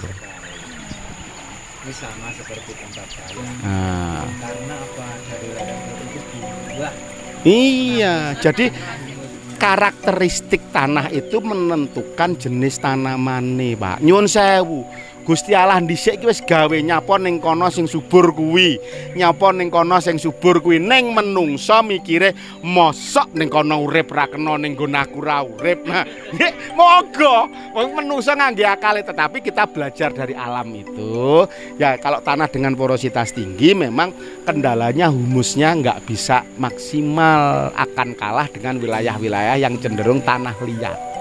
Ini sama seperti tempat saya. Nah. Karena apa? Dari ladang itu buah. Iya, jadi karakteristik tanah itu menentukan jenis tanaman nih, Pak. Nyun sewu. Gusti Allah dhisik iki wis gawe nyapa ning kono sing subur kuwi. Nyapa ning kono sing subur kuwi ning menungsa mikire mosok ning kono urip ra kena ning nggon aku ra urip. Nah, nggih moga wong menungsa ngangge akale tetapi kita belajar dari alam itu. Ya kalau tanah dengan porositas tinggi memang kendalanya humusnya nggak bisa maksimal, akan kalah dengan wilayah-wilayah yang cenderung tanah liat.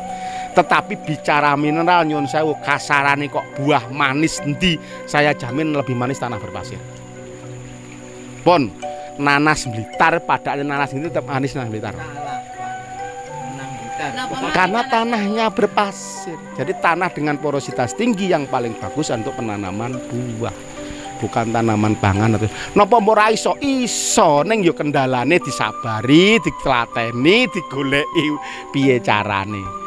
Tetapi bicara mineral nyun sewu kasarane kok buah manis endi, saya jamin lebih manis tanah berpasir. Pon nanas Blitar padane nanas itu tetap manis nanas Blitar. Karena tanahnya berpasir. Jadi tanah dengan porositas tinggi yang paling bagus untuk penanaman buah. Bukan tanaman pangan atau napa ora iso ning yo kendalane disabari, ditlateni, digoleki piye carane.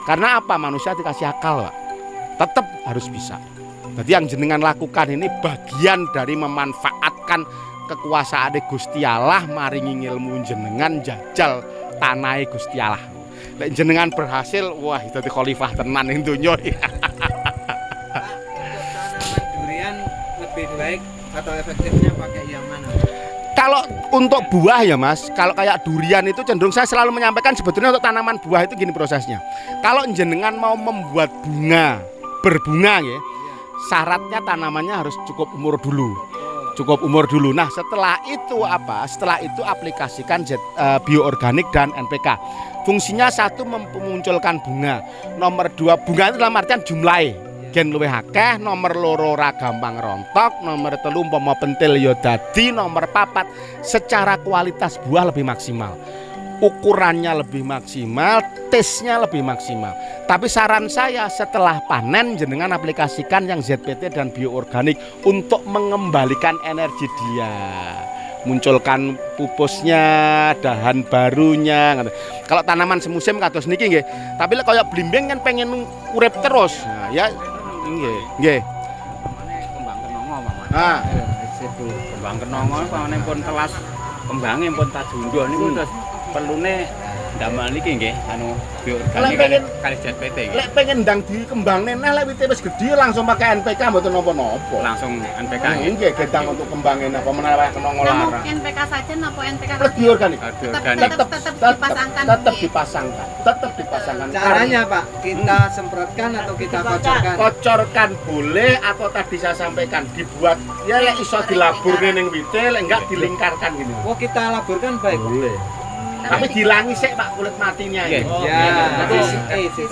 Karena apa? Manusia dikasih akal, Pak. Tetap harus bisa. Jadi yang jenengan lakukan ini bagian dari memanfaatkan kekuasaan Gusti Allah maringi ilmu jenengan jajal tanah Gusti Allah. Lek jenengan berhasil, wah itu dadi khalifah tenan ing donya. Durian lebih baik atau efektifnya pakai yang mana? Kalau untuk buah ya Mas, kalau kayak durian itu cenderung saya selalu menyampaikan sebetulnya untuk tanaman buah itu gini prosesnya. Kalau jenengan mau membuat berbunga ya, syaratnya tanamannya harus cukup umur dulu. cukup umur dulu. Nah, setelah itu apa? Setelah itu aplikasikan bioorganik dan NPK. Fungsinya satu memunculkan bunga. Nomor 2, bunga itu dalam artian jumlahnya gen luwih akeh. Nomor 2 ora gampang rontok. Nomor 3 umpama pentil ya dadi. Nomor 4 secara kualitas buah lebih maksimal. Ukurannya lebih maksimal, taste-nya lebih maksimal. Tapi saran saya setelah panen jenengan aplikasikan yang ZPT dan bioorganik untuk mengembalikan energi dia. Munculkan pupusnya, dahan barunya. Kalau tanaman semusim kados niki nggih. Tapi lek kaya blimbing kan pengen urip terus. Nah, ya nggih. Kembang kenongo, Pak. Ah, Kembang kenongo pamane pun telas kembange pun tajundho niku terus perlune ndamel niki nggih anu bioorganik kali ZPT nggih. Lek pengen ndang dikembangne neh lek wite wis gedhe langsung pakai NPK mboten napa-napa. Langsung NPK nggih. Nggih, gedang untuk kembangin apa menawa kenongo larang. NPK saja napa NPK? Bioorganik. Tetap dipasangkan. Tetap dipasangkan. Caranya Pak, kita semprotkan atau kita kocorkan? Kocorkan boleh atau tadi saya sampaikan dibuat ya lek iso dilaburne ning wite, lek enggak dilingkarkan gini. Oh, kita laburkan baik. Boleh. Tapi dilangi sik Pak kulit matinya. Nggih.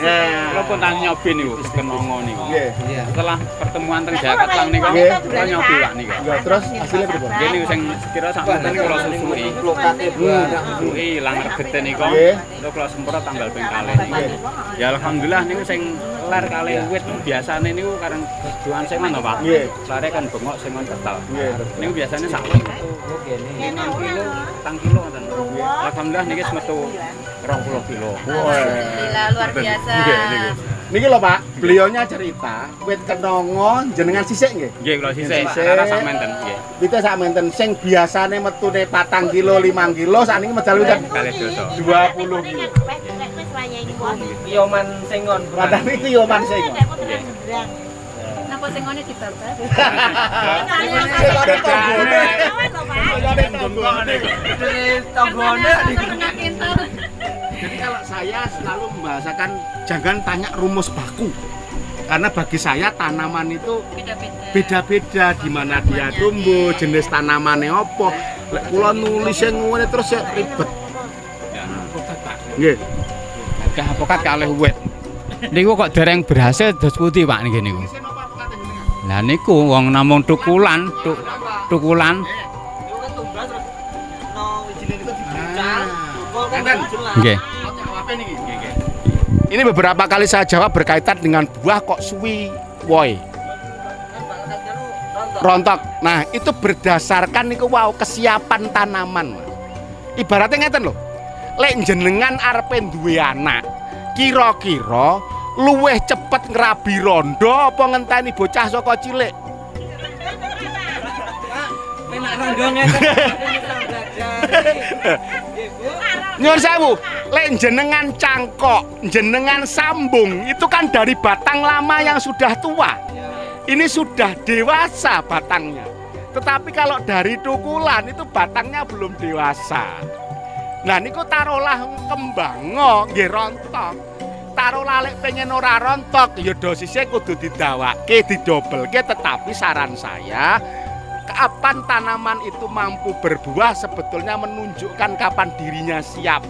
Kalau pun tanya nyobi niku kenongo niku. Nggih. Setelah pertemuan teng Jakarta lang niku kula nyobi Pak niku. Nggih, terus hasilnya pripun? Nggih niku sing sekira sak menten kula susui. Lokate barang. Susui ilang regete niku. Lho kula semprot tanggal ping kalih. Ya alhamdulillah niku sing ler kalih wit biasane niku kareng duan sing ngono Pak. Nggih. Lare kan bengok sing ngono betal. Nggih. Niku biasane sak wit. Tang kilo ngoten. Alhamdulillah niki metu 20 kilo. Alhamdulillah luar biasa. Niki lho Pak, beliaunya cerita wit kenongo jenengan sisik nggih? Nggih kula sisik ora sak menten nggih. Wite sak menten sing biasane metune 4 kilo, 5 kilo sakniki medal wit 20 kilo. Yoman sengon. Padahal iki yoman sengon. Napa sengone dibabas? Jadi kalau saya selalu membahasakan jangan tanya rumus baku. Karena bagi saya tanaman itu beda-beda di mana dia tumbuh, jenis tanamannya apa. Lek kula nulisnya ngene terus ya ribet. Nggih. Gak apokat kalih wit. Niku kok dereng berhasil dos putih Pak niki niku. Lah niku wong namung tukulan. Nggih. Ini beberapa kali saya jawab berkaitan dengan buah kok suwi woi. Rontok. Nah, itu berdasarkan niku wow kesiapan tanaman. Ibaratnya ngeten lho. Lek jenengan arepe duwe anak, kira-kira luwih cepet ngrabi rondo apa ngenteni bocah saka cilik? Penak rondo ngeten. Nyuwun sewu, lek jenengan cangkok, jenengan sambung, itu kan dari batang lama yang sudah tua. Ini sudah dewasa batangnya. Tetapi kalau dari tukulan itu batangnya belum dewasa. Nah niku taruhlah kembango nggih rontok. Taruhlah lek pengen ora rontok ya dosisnya kudu didawake, didobelke, tetapi saran saya kapan tanaman itu mampu berbuah sebetulnya menunjukkan kapan dirinya siap.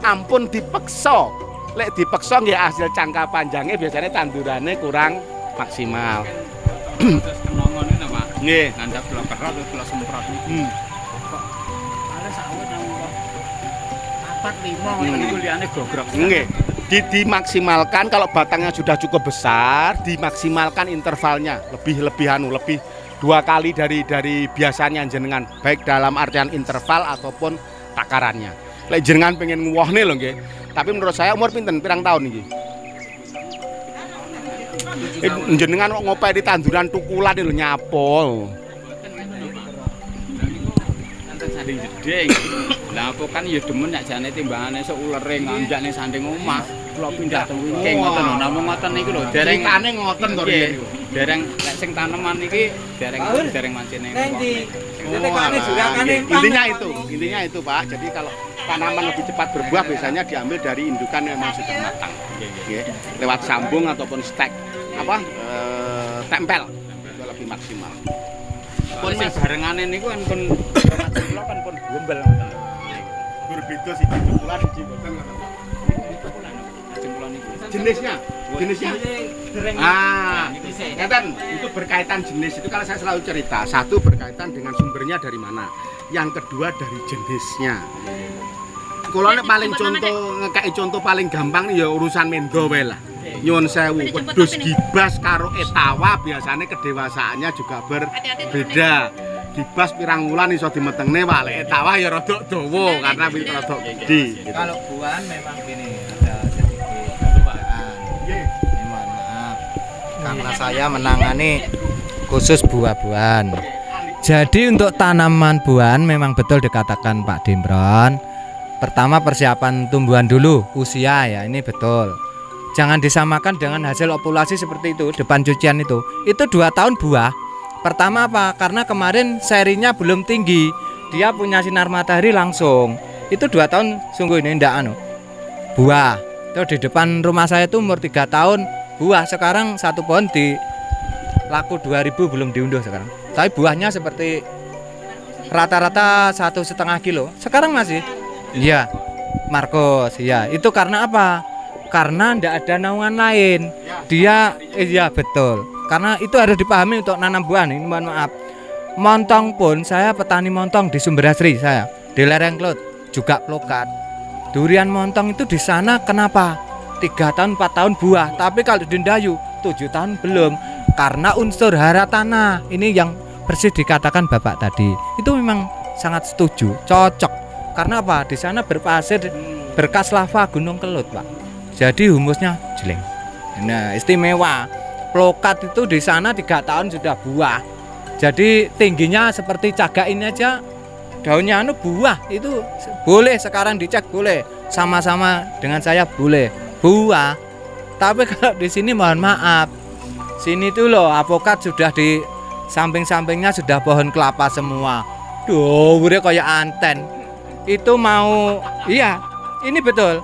Ampun dipeksa. Lek dipeksa nggih hasil jangka panjangnya biasanya tandurannya kurang maksimal. Terus kenongo niku Pak. Nggih, Ngandhap kula kerot terus kula semprot niki. Kok ada sawet nang 4 5 niku liyane gogrok. nggih. Dimaksimalkan kalau batangnya sudah cukup besar, dimaksimalkan intervalnya lebih 2 kali dari biasanya jenengan, baik dalam artian interval ataupun takarannya. Lek jenengan pengen nguwohne lho nggih. Tapi menurut saya umur pinten pirang tahun iki? Jenengan kok ngopai di tanduran tukulan lho nyapo. Nanti sanding jeding. Lah apa kan ya demen nek jane timbangane sok ulere nganjak ning sanding omah. Kula pindah teng wingking ngoten lho. Namung ngoten niku lho. Dereng Ceritane ngoten to riyen niku. Dereng nek sing taneman iki dereng mancene. Intinya itu Pak. Jadi kalau tanaman lebih cepat berbuah biasanya diambil dari indukan yang memang sudah matang. Lewat sambung ataupun stek tempel itu lebih maksimal. Pun sing barengane niku kan pun remaja kula kan pun gombel ngoten. Berbeda sih kumpulan siji mboten ngoten. Jenisnya. Ngeten, itu berkaitan jenis itu kalau saya selalu cerita, satu berkaitan dengan sumbernya dari mana, yang kedua dari jenisnya. Kalau paling contoh paling gampang nih ya urusan mendo wae lah. Nyuwun sewu, wedhus gibas karo etawa biasanya kedewasaannya juga berbeda. Gibas pirang wulan iso dimetengne wale etawa ya rada dawa karena rada gede. Gitu. Kalau buahan memang gini ada sedikit perbedaan. Ini mohon maaf karena saya menangani khusus buah-buahan. Jadi untuk tanaman buahan memang betul dikatakan Pak Dimron. Pertama persiapan tumbuhan dulu, usia ya ini betul. Jangan disamakan dengan hasil ovulasi seperti itu, depan cucian itu 2 tahun buah. Pertama apa? Karena kemarin serinya belum tinggi, dia punya sinar matahari langsung. Itu 2 tahun sungguh ini ndak buah. Itu di depan rumah saya itu umur 3 tahun buah. Sekarang satu pohon di laku 2.000 belum diunduh sekarang. Tapi buahnya seperti rata-rata 1,5 kilo. Sekarang masih. Iya, Marcos. Ya, itu karena apa? Karena ndak ada naungan lain. Dia, iya betul. Karena itu harus dipahami untuk nanam buah ini. Mohon maaf. Montong pun saya petani montong di Sumber Asri saya di lereng Klut juga plokat. Durian montong itu di sana kenapa? 3 tahun 4 tahun buah. Tapi kalau di Ndayu 7 tahun belum. Karena unsur hara tanah ini yang persis dikatakan Bapak tadi. Itu memang sangat setuju, cocok. Karena apa? Di sana berpasir berkas lava Gunung Kelut, Pak. Jadi humusnya jeleng. Nah, istimewa. Plokat itu di sana 3 tahun sudah buah. Jadi tingginya seperti cagak ini aja. Daunnya buah itu boleh sekarang dicek boleh. Sama-sama dengan saya boleh buah. Tapi kalau di sini mohon maaf. Sini tuh loh apokat sudah di samping-sampingnya sudah pohon kelapa semua. Duh, udah kayak anten. Itu mau, iya, ini betul.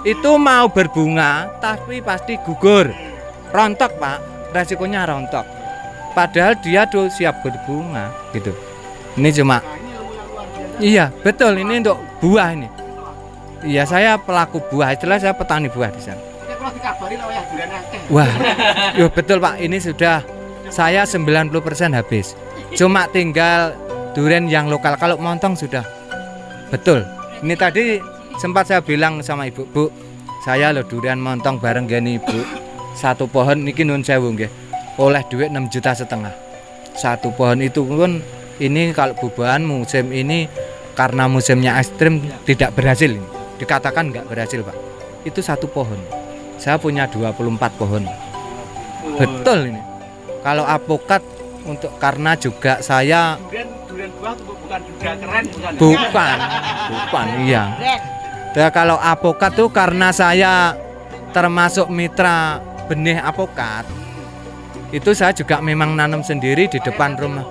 Itu mau berbunga, tapi pasti gugur, rontok Pak, resikonya rontok. Padahal dia tuh siap berbunga, gitu. Ini cuma, iya betul, ini untuk buah ini. Iya saya pelaku buah, istilah saya petani buah di sana. Wah, yo betul Pak, ini sudah saya 90% habis. Cuma tinggal durian yang lokal, kalau montong sudah. Betul. Ini tadi sempat saya bilang sama Ibu, Bu, saya lo durian montong bareng gini Ibu. Satu pohon niki nun sewu nggih. Oleh duit 6,5 juta. Satu pohon itu pun ini kalau bubahan musim ini karena musimnya ekstrim tidak berhasil. Dikatakan nggak berhasil, Pak. Itu satu pohon. Saya punya 24 pohon. Betul ini. Kalau apokat untuk karena juga saya bukan iya. Dan kalau apokat tuh karena saya termasuk mitra benih apokat, itu saya juga memang nanam sendiri di depan rumah.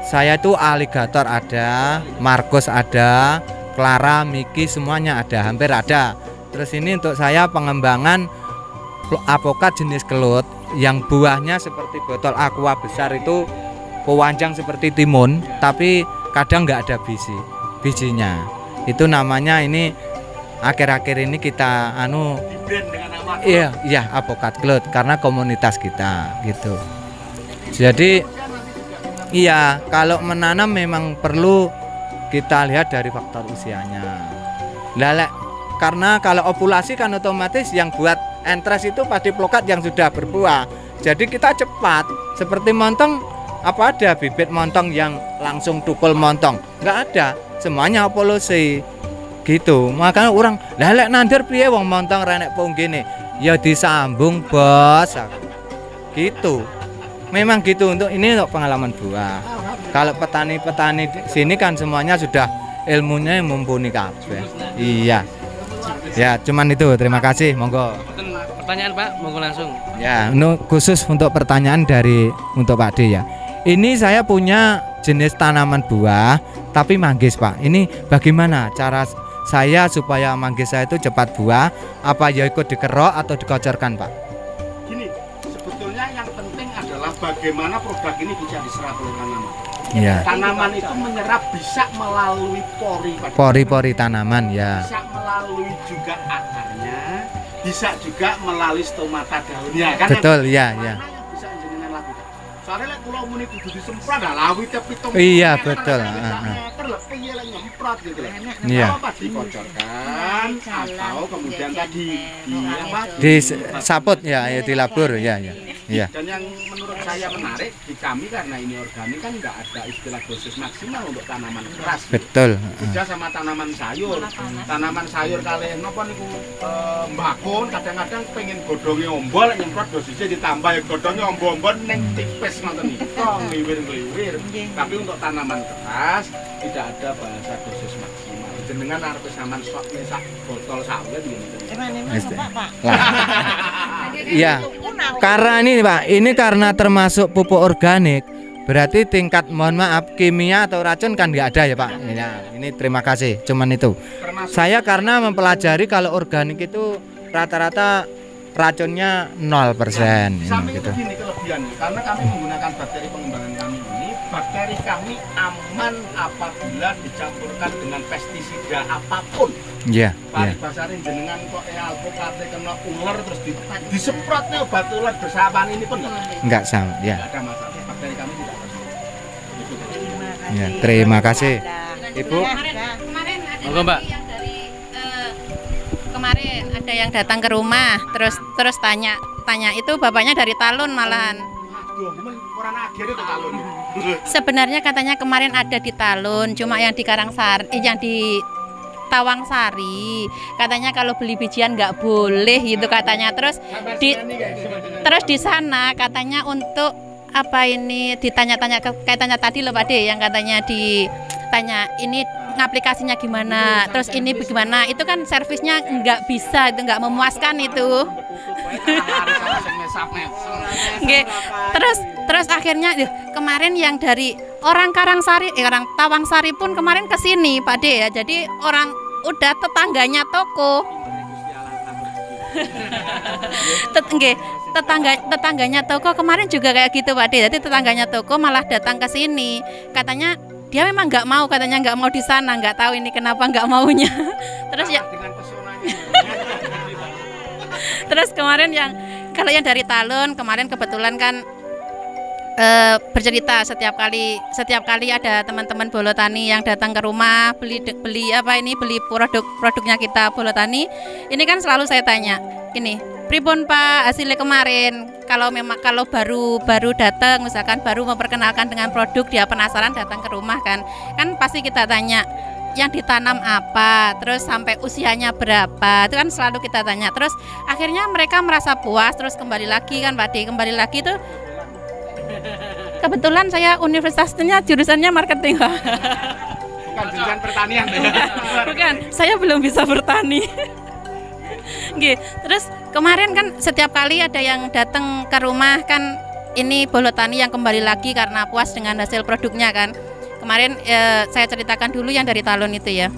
Saya itu aligator ada, Marcos ada, Clara, Miki semuanya ada, hampir ada. Terus ini untuk saya pengembangan apokat jenis kelut yang buahnya seperti botol aqua besar itu pewanjang seperti timun, tapi kadang nggak ada bijinya. Itu namanya ini akhir-akhir ini kita iya apokat kelut karena komunitas kita gitu. Jadi iya kalau menanam memang perlu kita lihat dari faktor usianya. Lalek karena kalau ovulasi kan otomatis yang buat entres itu padi plokat yang sudah berbuah. Jadi kita cepat seperti montong. Apa ada bibit montong yang langsung tukul montong? Nggak ada, semuanya ovulasi gitu. Makanya orang lelek nandir piye wong montong renek pung gini ya disambung bos gitu. Memang gitu untuk ini untuk pengalaman buah. Kalau petani-petani sini kan semuanya sudah ilmunya mumpuni kabeh. Iya. Ya, cuman itu. Terima kasih. Monggo. Pertanyaan Pak, monggo langsung. Ya, khusus untuk pertanyaan dari untuk Pak D ya. Ini saya punya jenis tanaman buah tapi manggis Pak. Ini bagaimana cara saya supaya manggis saya itu cepat buah? Apa ya ikut dikerok atau dikocorkan Pak? Gini, sebetulnya yang penting adalah bagaimana produk ini bisa diserap oleh tanaman. Ya. Tanaman itu menyerap bisa melalui Pori-pori tanaman ya. bisa melalui juga akarnya, bisa juga melalui stomata daunnya kan. Betul ya ya. Bisa jenengan lakukan. Soalnya lek kula muni kudu disemprot dah lawi te pitung. Iya betul. Piye lek nyemprot gitu lho. Iya. Apa dikocorkan atau kemudian tadi Disaput ya, ya dilabur ya ya. Iya. Dan yang menurut saya menarik di kami karena ini organik kan nggak ada istilah dosis maksimal untuk tanaman keras. Betul. Beda sama tanaman sayur. Tanaman sayur kali napa niku mbakun kadang-kadang pengen godhonge ombol nyemprot dosisnya ditambah ya godhonge ombol-ombol ning tipis ngoten niku ngliwir-ngliwir. Tapi untuk tanaman keras tidak ada bahasa dosis maksimal. Jenengan arep sampean sok sak botol sawet ngene. Pak. Iya. Karena ini Pak, ini karena termasuk pupuk organik, berarti tingkat mohon maaf kimia atau racun kan nggak ada ya Pak. Ya, ini terima kasih, cuman itu. Saya karena mempelajari kalau organik itu rata-rata racunnya 0% Sampai gitu. begini kelebihannya, karena kami menggunakan bakteri pengembangan kami ini, bakteri kami aman apabila dicampurkan dengan pestisida apapun. Iya. Pak Basarin jenengan kok alpukat kena ular terus disemprotnya obat ular bersamaan ini pun Enggak sama, ya. Enggak ada masalah. Bakteri kami tidak ada. Ya, terima kasih. Ibu. Kemarin ada Monggo, Mbak. yang dari kemarin ada yang datang ke rumah terus tanya itu bapaknya dari Talun malahan. Aduh, orang akhir itu Talun. Sebenarnya katanya kemarin ada di Talun, cuma yang di Karangsari, yang di Tawangsari katanya kalau beli bijian nggak boleh gitu katanya. Terus di sana katanya untuk apa ini ditanya-tanya kayak tanya tadi loh Pak De yang katanya ditanya ini aplikasinya gimana, terus ini bagaimana, itu kan servisnya nggak bisa, itu nggak memuaskan itu. Terus akhirnya kemarin yang dari orang Karangsari, orang Tawangsari pun kemarin ke sini Pak De ya. Jadi orang udah tetangganya toko. Tetangganya toko kemarin juga kayak gitu Pak De. Jadi tetangganya toko malah datang ke sini. Katanya dia memang nggak mau, katanya nggak mau di sana, nggak tahu ini kenapa nggak maunya. Terus ya. Terus kemarin kalau yang dari Talun kemarin kebetulan kan bercerita setiap kali ada teman-teman Bolotani yang datang ke rumah beli produknya kita Bolotani. Ini kan selalu saya tanya, ini pripun Pak hasilnya kemarin, kalau baru datang misalkan baru memperkenalkan dengan produk, dia penasaran datang ke rumah kan pasti kita tanya yang ditanam apa, terus sampai usianya berapa, itu kan selalu kita tanya. Terus akhirnya mereka merasa puas, terus kembali lagi kan Pak De, kembali lagi tuh. Kebetulan saya universitasnya jurusannya marketing. Bukan jurusan pertanian. Bukan, saya belum bisa bertani. Terus kemarin kan setiap kali ada yang datang ke rumah kan ini Bolotani yang kembali lagi karena puas dengan hasil produknya kan. Kemarin saya ceritakan dulu yang dari Talun itu ya.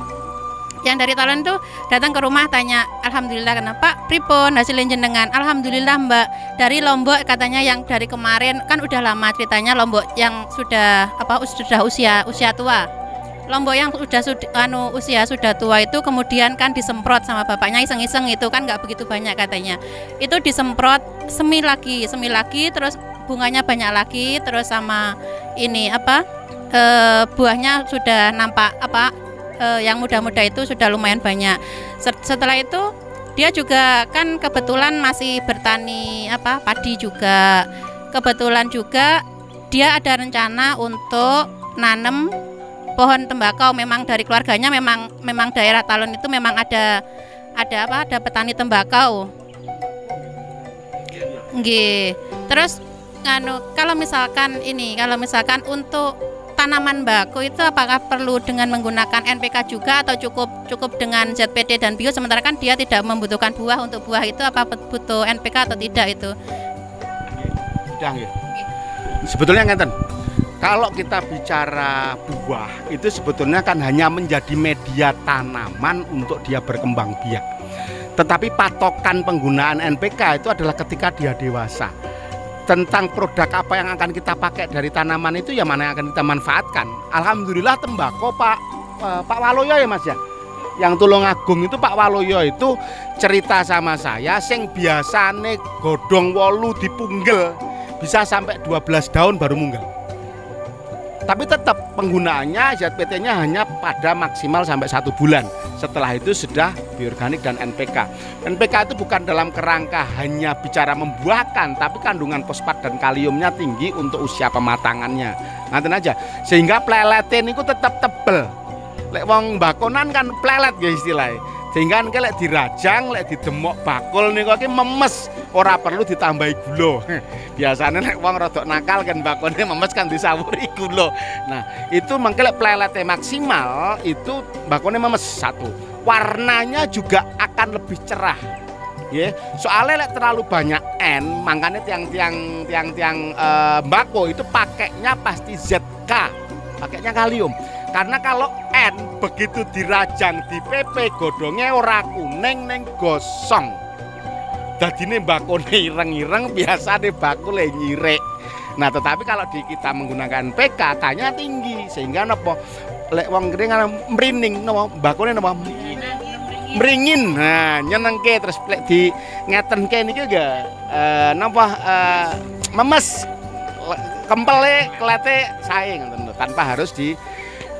Yang dari Talun itu datang ke rumah tanya, alhamdulillah kenapa pripun hasilnya jenengan? Alhamdulillah Mbak, dari Lombok katanya yang dari kemarin kan udah lama ceritanya Lombok yang sudah usia tua. Lombok yang usia sudah tua itu kemudian kan disemprot sama bapaknya iseng-iseng itu kan nggak begitu banyak katanya. Itu disemprot semi lagi terus bunganya banyak lagi terus sama ini buahnya sudah nampak yang muda-muda itu sudah lumayan banyak. Setelah itu dia juga kan kebetulan masih bertani padi juga. Kebetulan juga dia ada rencana untuk nanam pohon tembakau. Memang dari keluarganya memang daerah Talun itu memang ada petani tembakau. Terus kalau misalkan untuk tanaman bako itu apakah perlu dengan menggunakan NPK juga atau cukup dengan ZPD dan bio, sementara kan dia tidak membutuhkan buah. Untuk buah itu apa butuh NPK atau tidak itu? Sudah gitu. Sebetulnya ngeten. Kalau kita bicara buah itu sebetulnya kan hanya menjadi media tanaman untuk dia berkembang biak. Tetapi patokan penggunaan NPK itu adalah ketika dia dewasa. tentang produk apa yang akan kita pakai dari tanaman itu, ya mana yang akan kita manfaatkan. Alhamdulillah tembakau Pak Waloyo ya Mas ya, yang Tulungagung itu Pak Waloyo itu cerita sama saya, sing biasane godhong wolu dipunggel bisa sampai 12 daun baru munggel. Tapi tetap penggunaannya ZPT-nya hanya pada maksimal sampai 1 bulan. Setelah itu sudah bioorganik dan NPK. NPK itu bukan dalam kerangka hanya bicara membuahkan, tapi kandungan fosfat dan kaliumnya tinggi untuk usia pematangannya. Nanti aja, sehingga pleletin itu tetap tebel. Lek wong bakonan kan plelet ya istilahnya. Sehingga nek lek dirajang, lek didemok bakul niku iki memes, ora perlu ditambahi gula. Biasanya nek wong rodok nakal kan bakone memes kan disawuri gula. Nah, itu mengke lek plelete maksimal itu bakone memes satu. Warnanya juga akan lebih cerah. Ya, soalnya lek terlalu banyak N, makanya tiang bako itu pakainya pasti ZK, pakainya kalium. Karena kalau N begitu dirajang di PP godongnya ora kuning neng gosong. Dadine bakone ireng-ireng, biasa deh bakule nyirek. Nah, tetapi kalau kita menggunakan PK tanya tinggi sehingga napa lek wong kering kan mrining napa bakone napa mringin. Nah, nyenengke terus lek di ngetenke niki ga napa memes kempele klete sae ngoten tanpa harus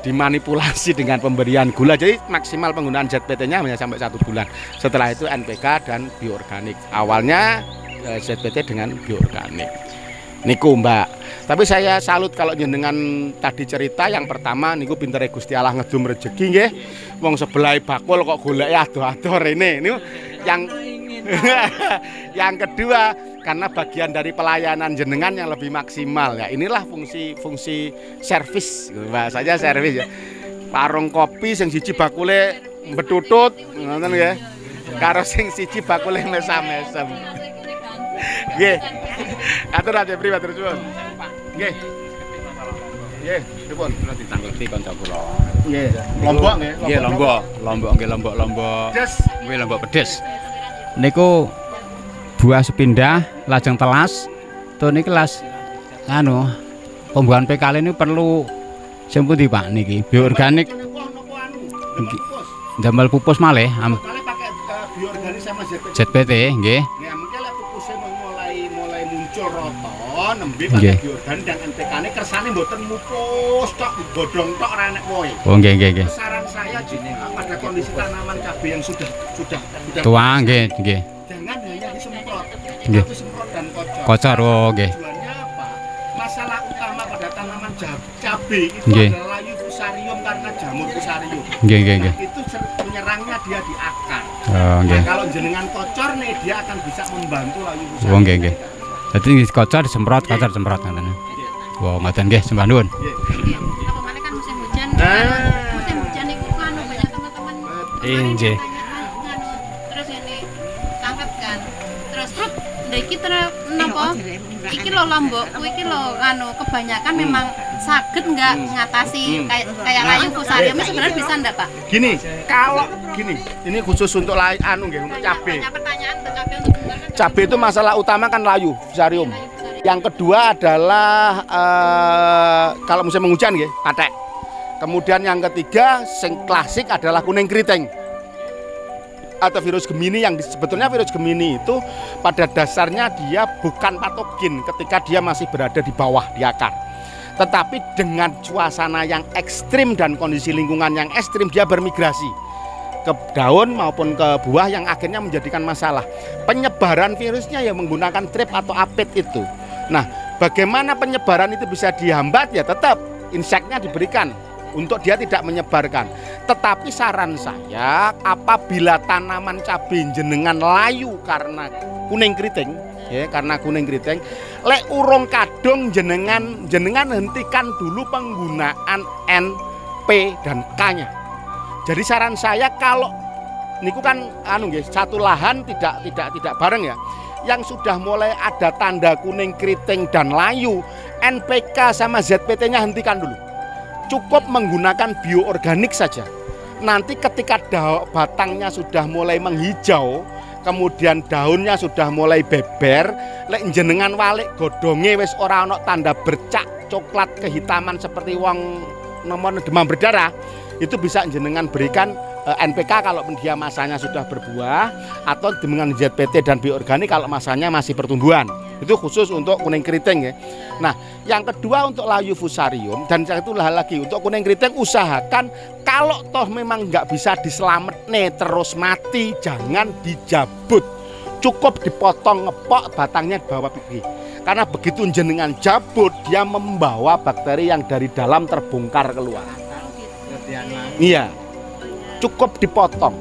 dimanipulasi dengan pemberian gula. Jadi maksimal penggunaan ZPT-nya hanya sampai 1 bulan. Setelah itu NPK dan bioorganik. Awalnya ZPT dengan bioorganik. Niku Mbak. Tapi saya salut kalau jenengan tadi cerita yang pertama niku pintere Gusti Allah ngedum rezeki nggih. Wong sebelah bakul kok goleke ado-ado rene. Niku yang kedua, karena bagian dari pelayanan jenengan yang lebih maksimal ya. Inilah fungsi servis, bahasanya servis ya. Warung kopi sing siji bakule betutut, ngoten ya. Karo sing siji bakule mesam-mesem. Nggih. Atur aja pripun suwun. Nggih. Nggih, pripun kula ditangkleti kanca kula. Nggih. Lombok nggih. Nggih, Lombok. Nggih, Lombok pedes. Niku buah sepindah lajeng telas. Tuh niki kelas pembuahan PKL ini perlu sing pundi Pak niki? Bioorganik. Damel pupus malih. Pakai bioorganik sama ZPT nggih. Nah, mungkin lah pupusnya mulai muncul roto, nembe pakai bioorganik dan NPK-ne kersane mboten mupus tok, godhong tok ora enek wohe. Oh nggih. Saran saya pada kondisi tanaman cabai yang sudah tua nggih. Jangan hanya disemprot, Nggih. tapi semprot dan kocor. Kocor, oh nggih. Tujuannya apa? Masalah utama pada tanaman cabai itu Nggih. adalah layu fusarium karena jamur fusarium. Nggih. Nah, itu menyerangnya dia di akar. Oh nggih. Nah, kalau jenengan kocor nih dia akan bisa membantu layu fusarium. Oh nggih. Jadi kocor disemprot ngoten. Wow, ngoten nggih, sembah nuwun. Kemarin kan musim hujan. Musim hujan itu kan banyak teman-teman. Nggih. Terus ini tangkap kan. Terus iki napa? Iki lho lombokku iki lho kebanyakan memang saged nggak ngatasi kayak layu fusarium sebenarnya bisa ndak Pak? Gini, ini khusus untuk nggih, untuk cabai. Pertanyaan untuk cabai untuk Cabai itu masalah utama kan layu fusarium. Yang kedua adalah kalau musim penghujan nggih, patek. Kemudian yang ketiga sing klasik adalah kuning keriting atau virus Gemini, yang sebetulnya virus Gemini itu pada dasarnya dia bukan patogen ketika dia masih berada di bawah di akar. Tetapi dengan suasana yang ekstrim dan kondisi lingkungan yang ekstrim dia bermigrasi ke daun maupun ke buah yang akhirnya menjadikan masalah. Penyebaran virusnya yang menggunakan trip atau apit itu. Nah, bagaimana penyebaran itu bisa dihambat? Ya tetap inseknya diberikan untuk dia tidak menyebarkan. Tetapi saran saya, apabila tanaman cabai jenengan layu karena kuning keriting, ya karena kuning keriting, lek urung kadung jenengan hentikan dulu penggunaan N, P dan K-nya. Jadi saran saya kalau niku kan satu lahan tidak bareng ya. Yang sudah mulai ada tanda kuning keriting dan layu, NPK sama ZPT-nya hentikan dulu. Cukup menggunakan bioorganik saja. Nanti ketika batangnya sudah mulai menghijau, kemudian daunnya sudah mulai beber, lek jenengan walik godhonge wis ora ana tanda bercak coklat kehitaman seperti wong nomor demam berdarah, itu bisa jenengan berikan NPK kalau dia masanya sudah berbuah, atau dengan ZPT dan bioorganik kalau masanya masih pertumbuhan. Itu khusus untuk kuning keriting ya. Nah, yang kedua untuk layu fusarium, dan itulah lagi untuk kuning keriting, usahakan kalau toh memang nggak bisa diselametne terus mati, jangan dijabut, cukup dipotong ngepok batangnya dibawa pergi. Karena begitu jenengan jabut, dia membawa bakteri yang dari dalam terbongkar keluar. Iya, cukup dipotong,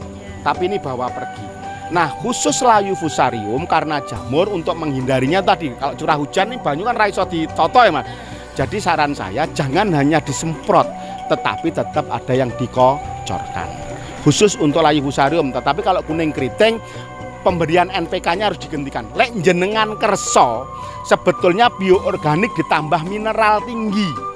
tapi ini bawa pergi. Nah, khusus layu fusarium karena jamur, untuk menghindarinya tadi, kalau curah hujan nih banyu kan raiso ditoto ya Mas. Jadi saran saya jangan hanya disemprot, tetapi tetap ada yang dikocorkan. Khusus untuk layu fusarium, tetapi kalau kuning keriting pemberian NPK-nya harus dihentikan. Lek jenengan kerso, sebetulnya bioorganik ditambah mineral tinggi.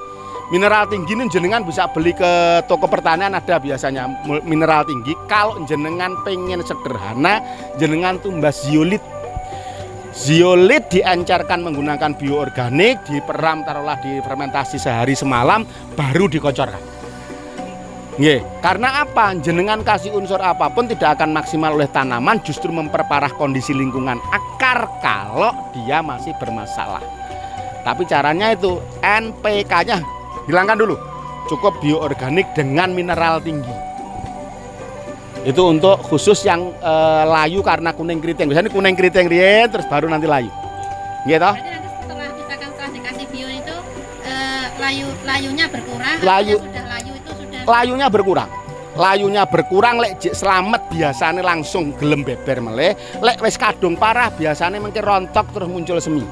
Mineral tinggi ini jenengan bisa beli ke toko pertanian, ada biasanya mineral tinggi. Kalau jenengan pengen sederhana, jenengan tumbas zeolit. Zeolit diencerkan menggunakan bioorganik, diperam taruhlah di fermentasi sehari semalam, baru dikocorkan. Nggih, karena apa? Jenengan kasih unsur apapun tidak akan maksimal oleh tanaman, justru memperparah kondisi lingkungan akar kalau dia masih bermasalah. Tapi caranya itu NPK-nya hilangkan dulu, cukup bioorganik dengan mineral tinggi. Itu untuk khusus yang layu karena kuning keriting. Biasanya kuning keriting riyen, terus baru nanti layu. Nggih toh? Berarti nanti setelah dikasih bio itu layunya berkurang. Sudah layu itu sudah. Layunya berkurang. Layunya berkurang, lek selamat biasanya langsung gelem beber meleh. Lek wis kadung parah biasanya mungkin rontok terus muncul semi.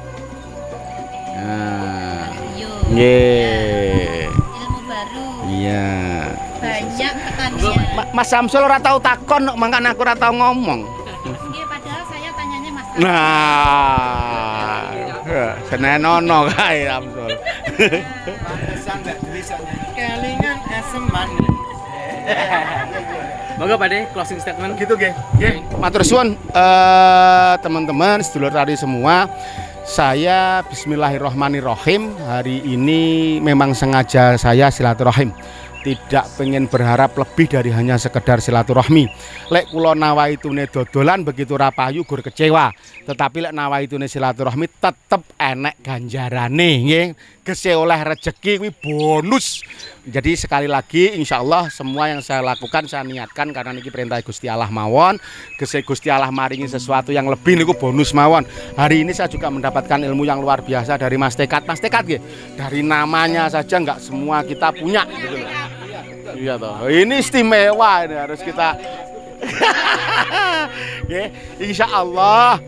Nah. Nggih. Ilmu baru. Iya. Banyak petani. Mas Samsul ora tau takon, mangkan aku ora tau ngomong. Nggih, padahal saya tanyanya Mas. Nah. Senenono kae Samsul. Pantesan nggak tulisannya kelingan eseman. Moga Pak De, closing statement. Gitu nggih. Nggih, matur suwun teman-teman, sedulur tari semua. Saya bismillahirrahmanirrahim. Hari ini memang sengaja saya silaturahim. Tidak pengen berharap lebih dari hanya sekedar silaturahmi. Lek kula nawaitune dodolan begitu rapayu gur kecewa. Tetapi lek nawaitune silaturahmi tetep enek ganjarane nggih. Gese oleh rezeki kuwi bonus. Jadi sekali lagi insya Allah semua yang saya lakukan saya niatkan karena niki perintah Gusti Allah mawon. Gese Gusti Allah maringi sesuatu yang lebih niku bonus mawon. Hari ini saya juga mendapatkan ilmu yang luar biasa dari Mas Tekat. Mas Tekat nggih. Dari namanya saja nggak semua kita punya gitu loh. Iya toh. Ini istimewa, ini harus kita. Ya, insya Allah.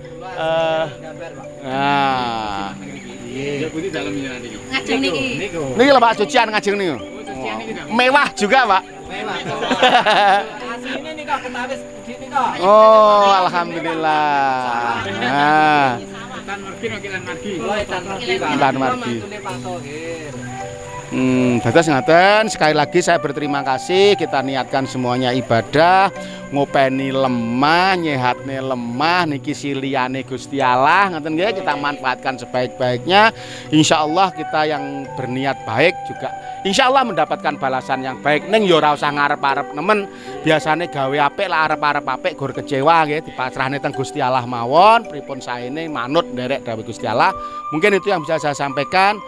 Nah. Ngajeng niki. Niki lho Pak, cucian ngajeng niku. Mewah juga, Pak. Mewah. Asline nika ketawis di nika. Oh, alhamdulillah. Nah. Lan margi. Dados ngaten, sekali lagi saya berterima kasih. Kita niatkan semuanya ibadah, ngopeni lemah, nyehatne lemah, niki siliyane Gusti Allah, ngaten nggih, kita manfaatkan sebaik-baiknya. Insya Allah kita yang berniat baik juga insya Allah mendapatkan balasan yang baik. Ning yo ora usah ngarep-arep nemen. Biasane gawe apik lah arep-arep apik gur kecewa nggih, dipasrahne teng Gusti Allah mawon. Pripun saene manut nderek dawuh Gusti Allah. Mungkin itu yang bisa saya sampaikan.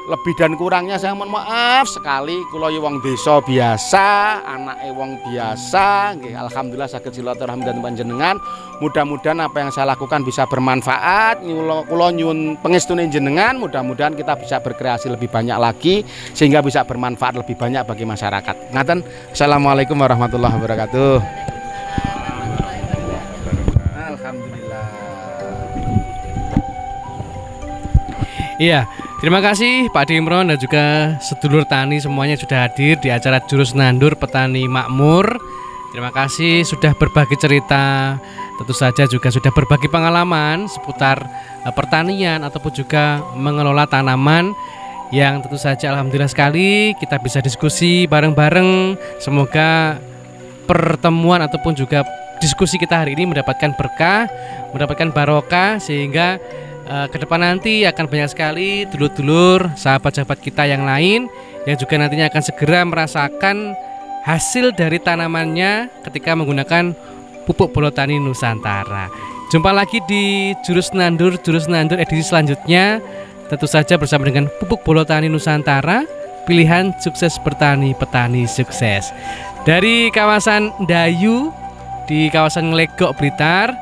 Lebih dan kurangnya saya mohon maaf sekali. Kula yo wong desa biasa, anake wong biasa, nggih alhamdulillah saged silaturahmi dan panjenengan. Mudah-mudahan apa yang saya lakukan bisa bermanfaat. Kula nyuwun pengestune jenengan, mudah-mudahan kita bisa berkreasi lebih banyak lagi sehingga bisa bermanfaat lebih banyak bagi masyarakat. Ngaten. Assalamualaikum warahmatullahi wabarakatuh. Alhamdulillah. Iya, terima kasih Pak De Imron dan juga sedulur tani semuanya sudah hadir di acara Jurus Nandur Petani Makmur. Terima kasih sudah berbagi cerita, tentu saja juga sudah berbagi pengalaman seputar pertanian ataupun juga mengelola tanaman yang tentu saja alhamdulillah sekali kita bisa diskusi bareng-bareng. Semoga pertemuan ataupun juga diskusi kita hari ini mendapatkan berkah, mendapatkan barokah, sehingga ke depan nanti akan banyak sekali dulur-dulur, sahabat-sahabat kita yang lain yang juga nantinya akan segera merasakan hasil dari tanamannya ketika menggunakan pupuk Bolotani Nusantara. Jumpa lagi di Jurus Nandur edisi selanjutnya, tentu saja bersama dengan pupuk Bolotani Nusantara, pilihan sukses bertani, petani sukses. Dari kawasan Dayu di kawasan Nglegok Blitar,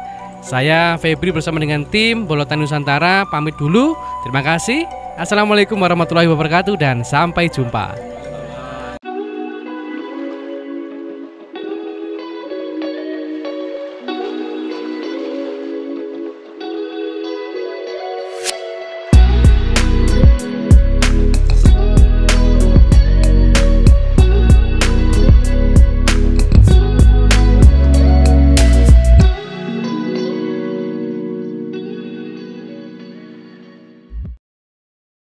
saya Febri bersama dengan tim Bolotani Nusantara pamit dulu. Terima kasih. Assalamualaikum warahmatullahi wabarakatuh dan sampai jumpa.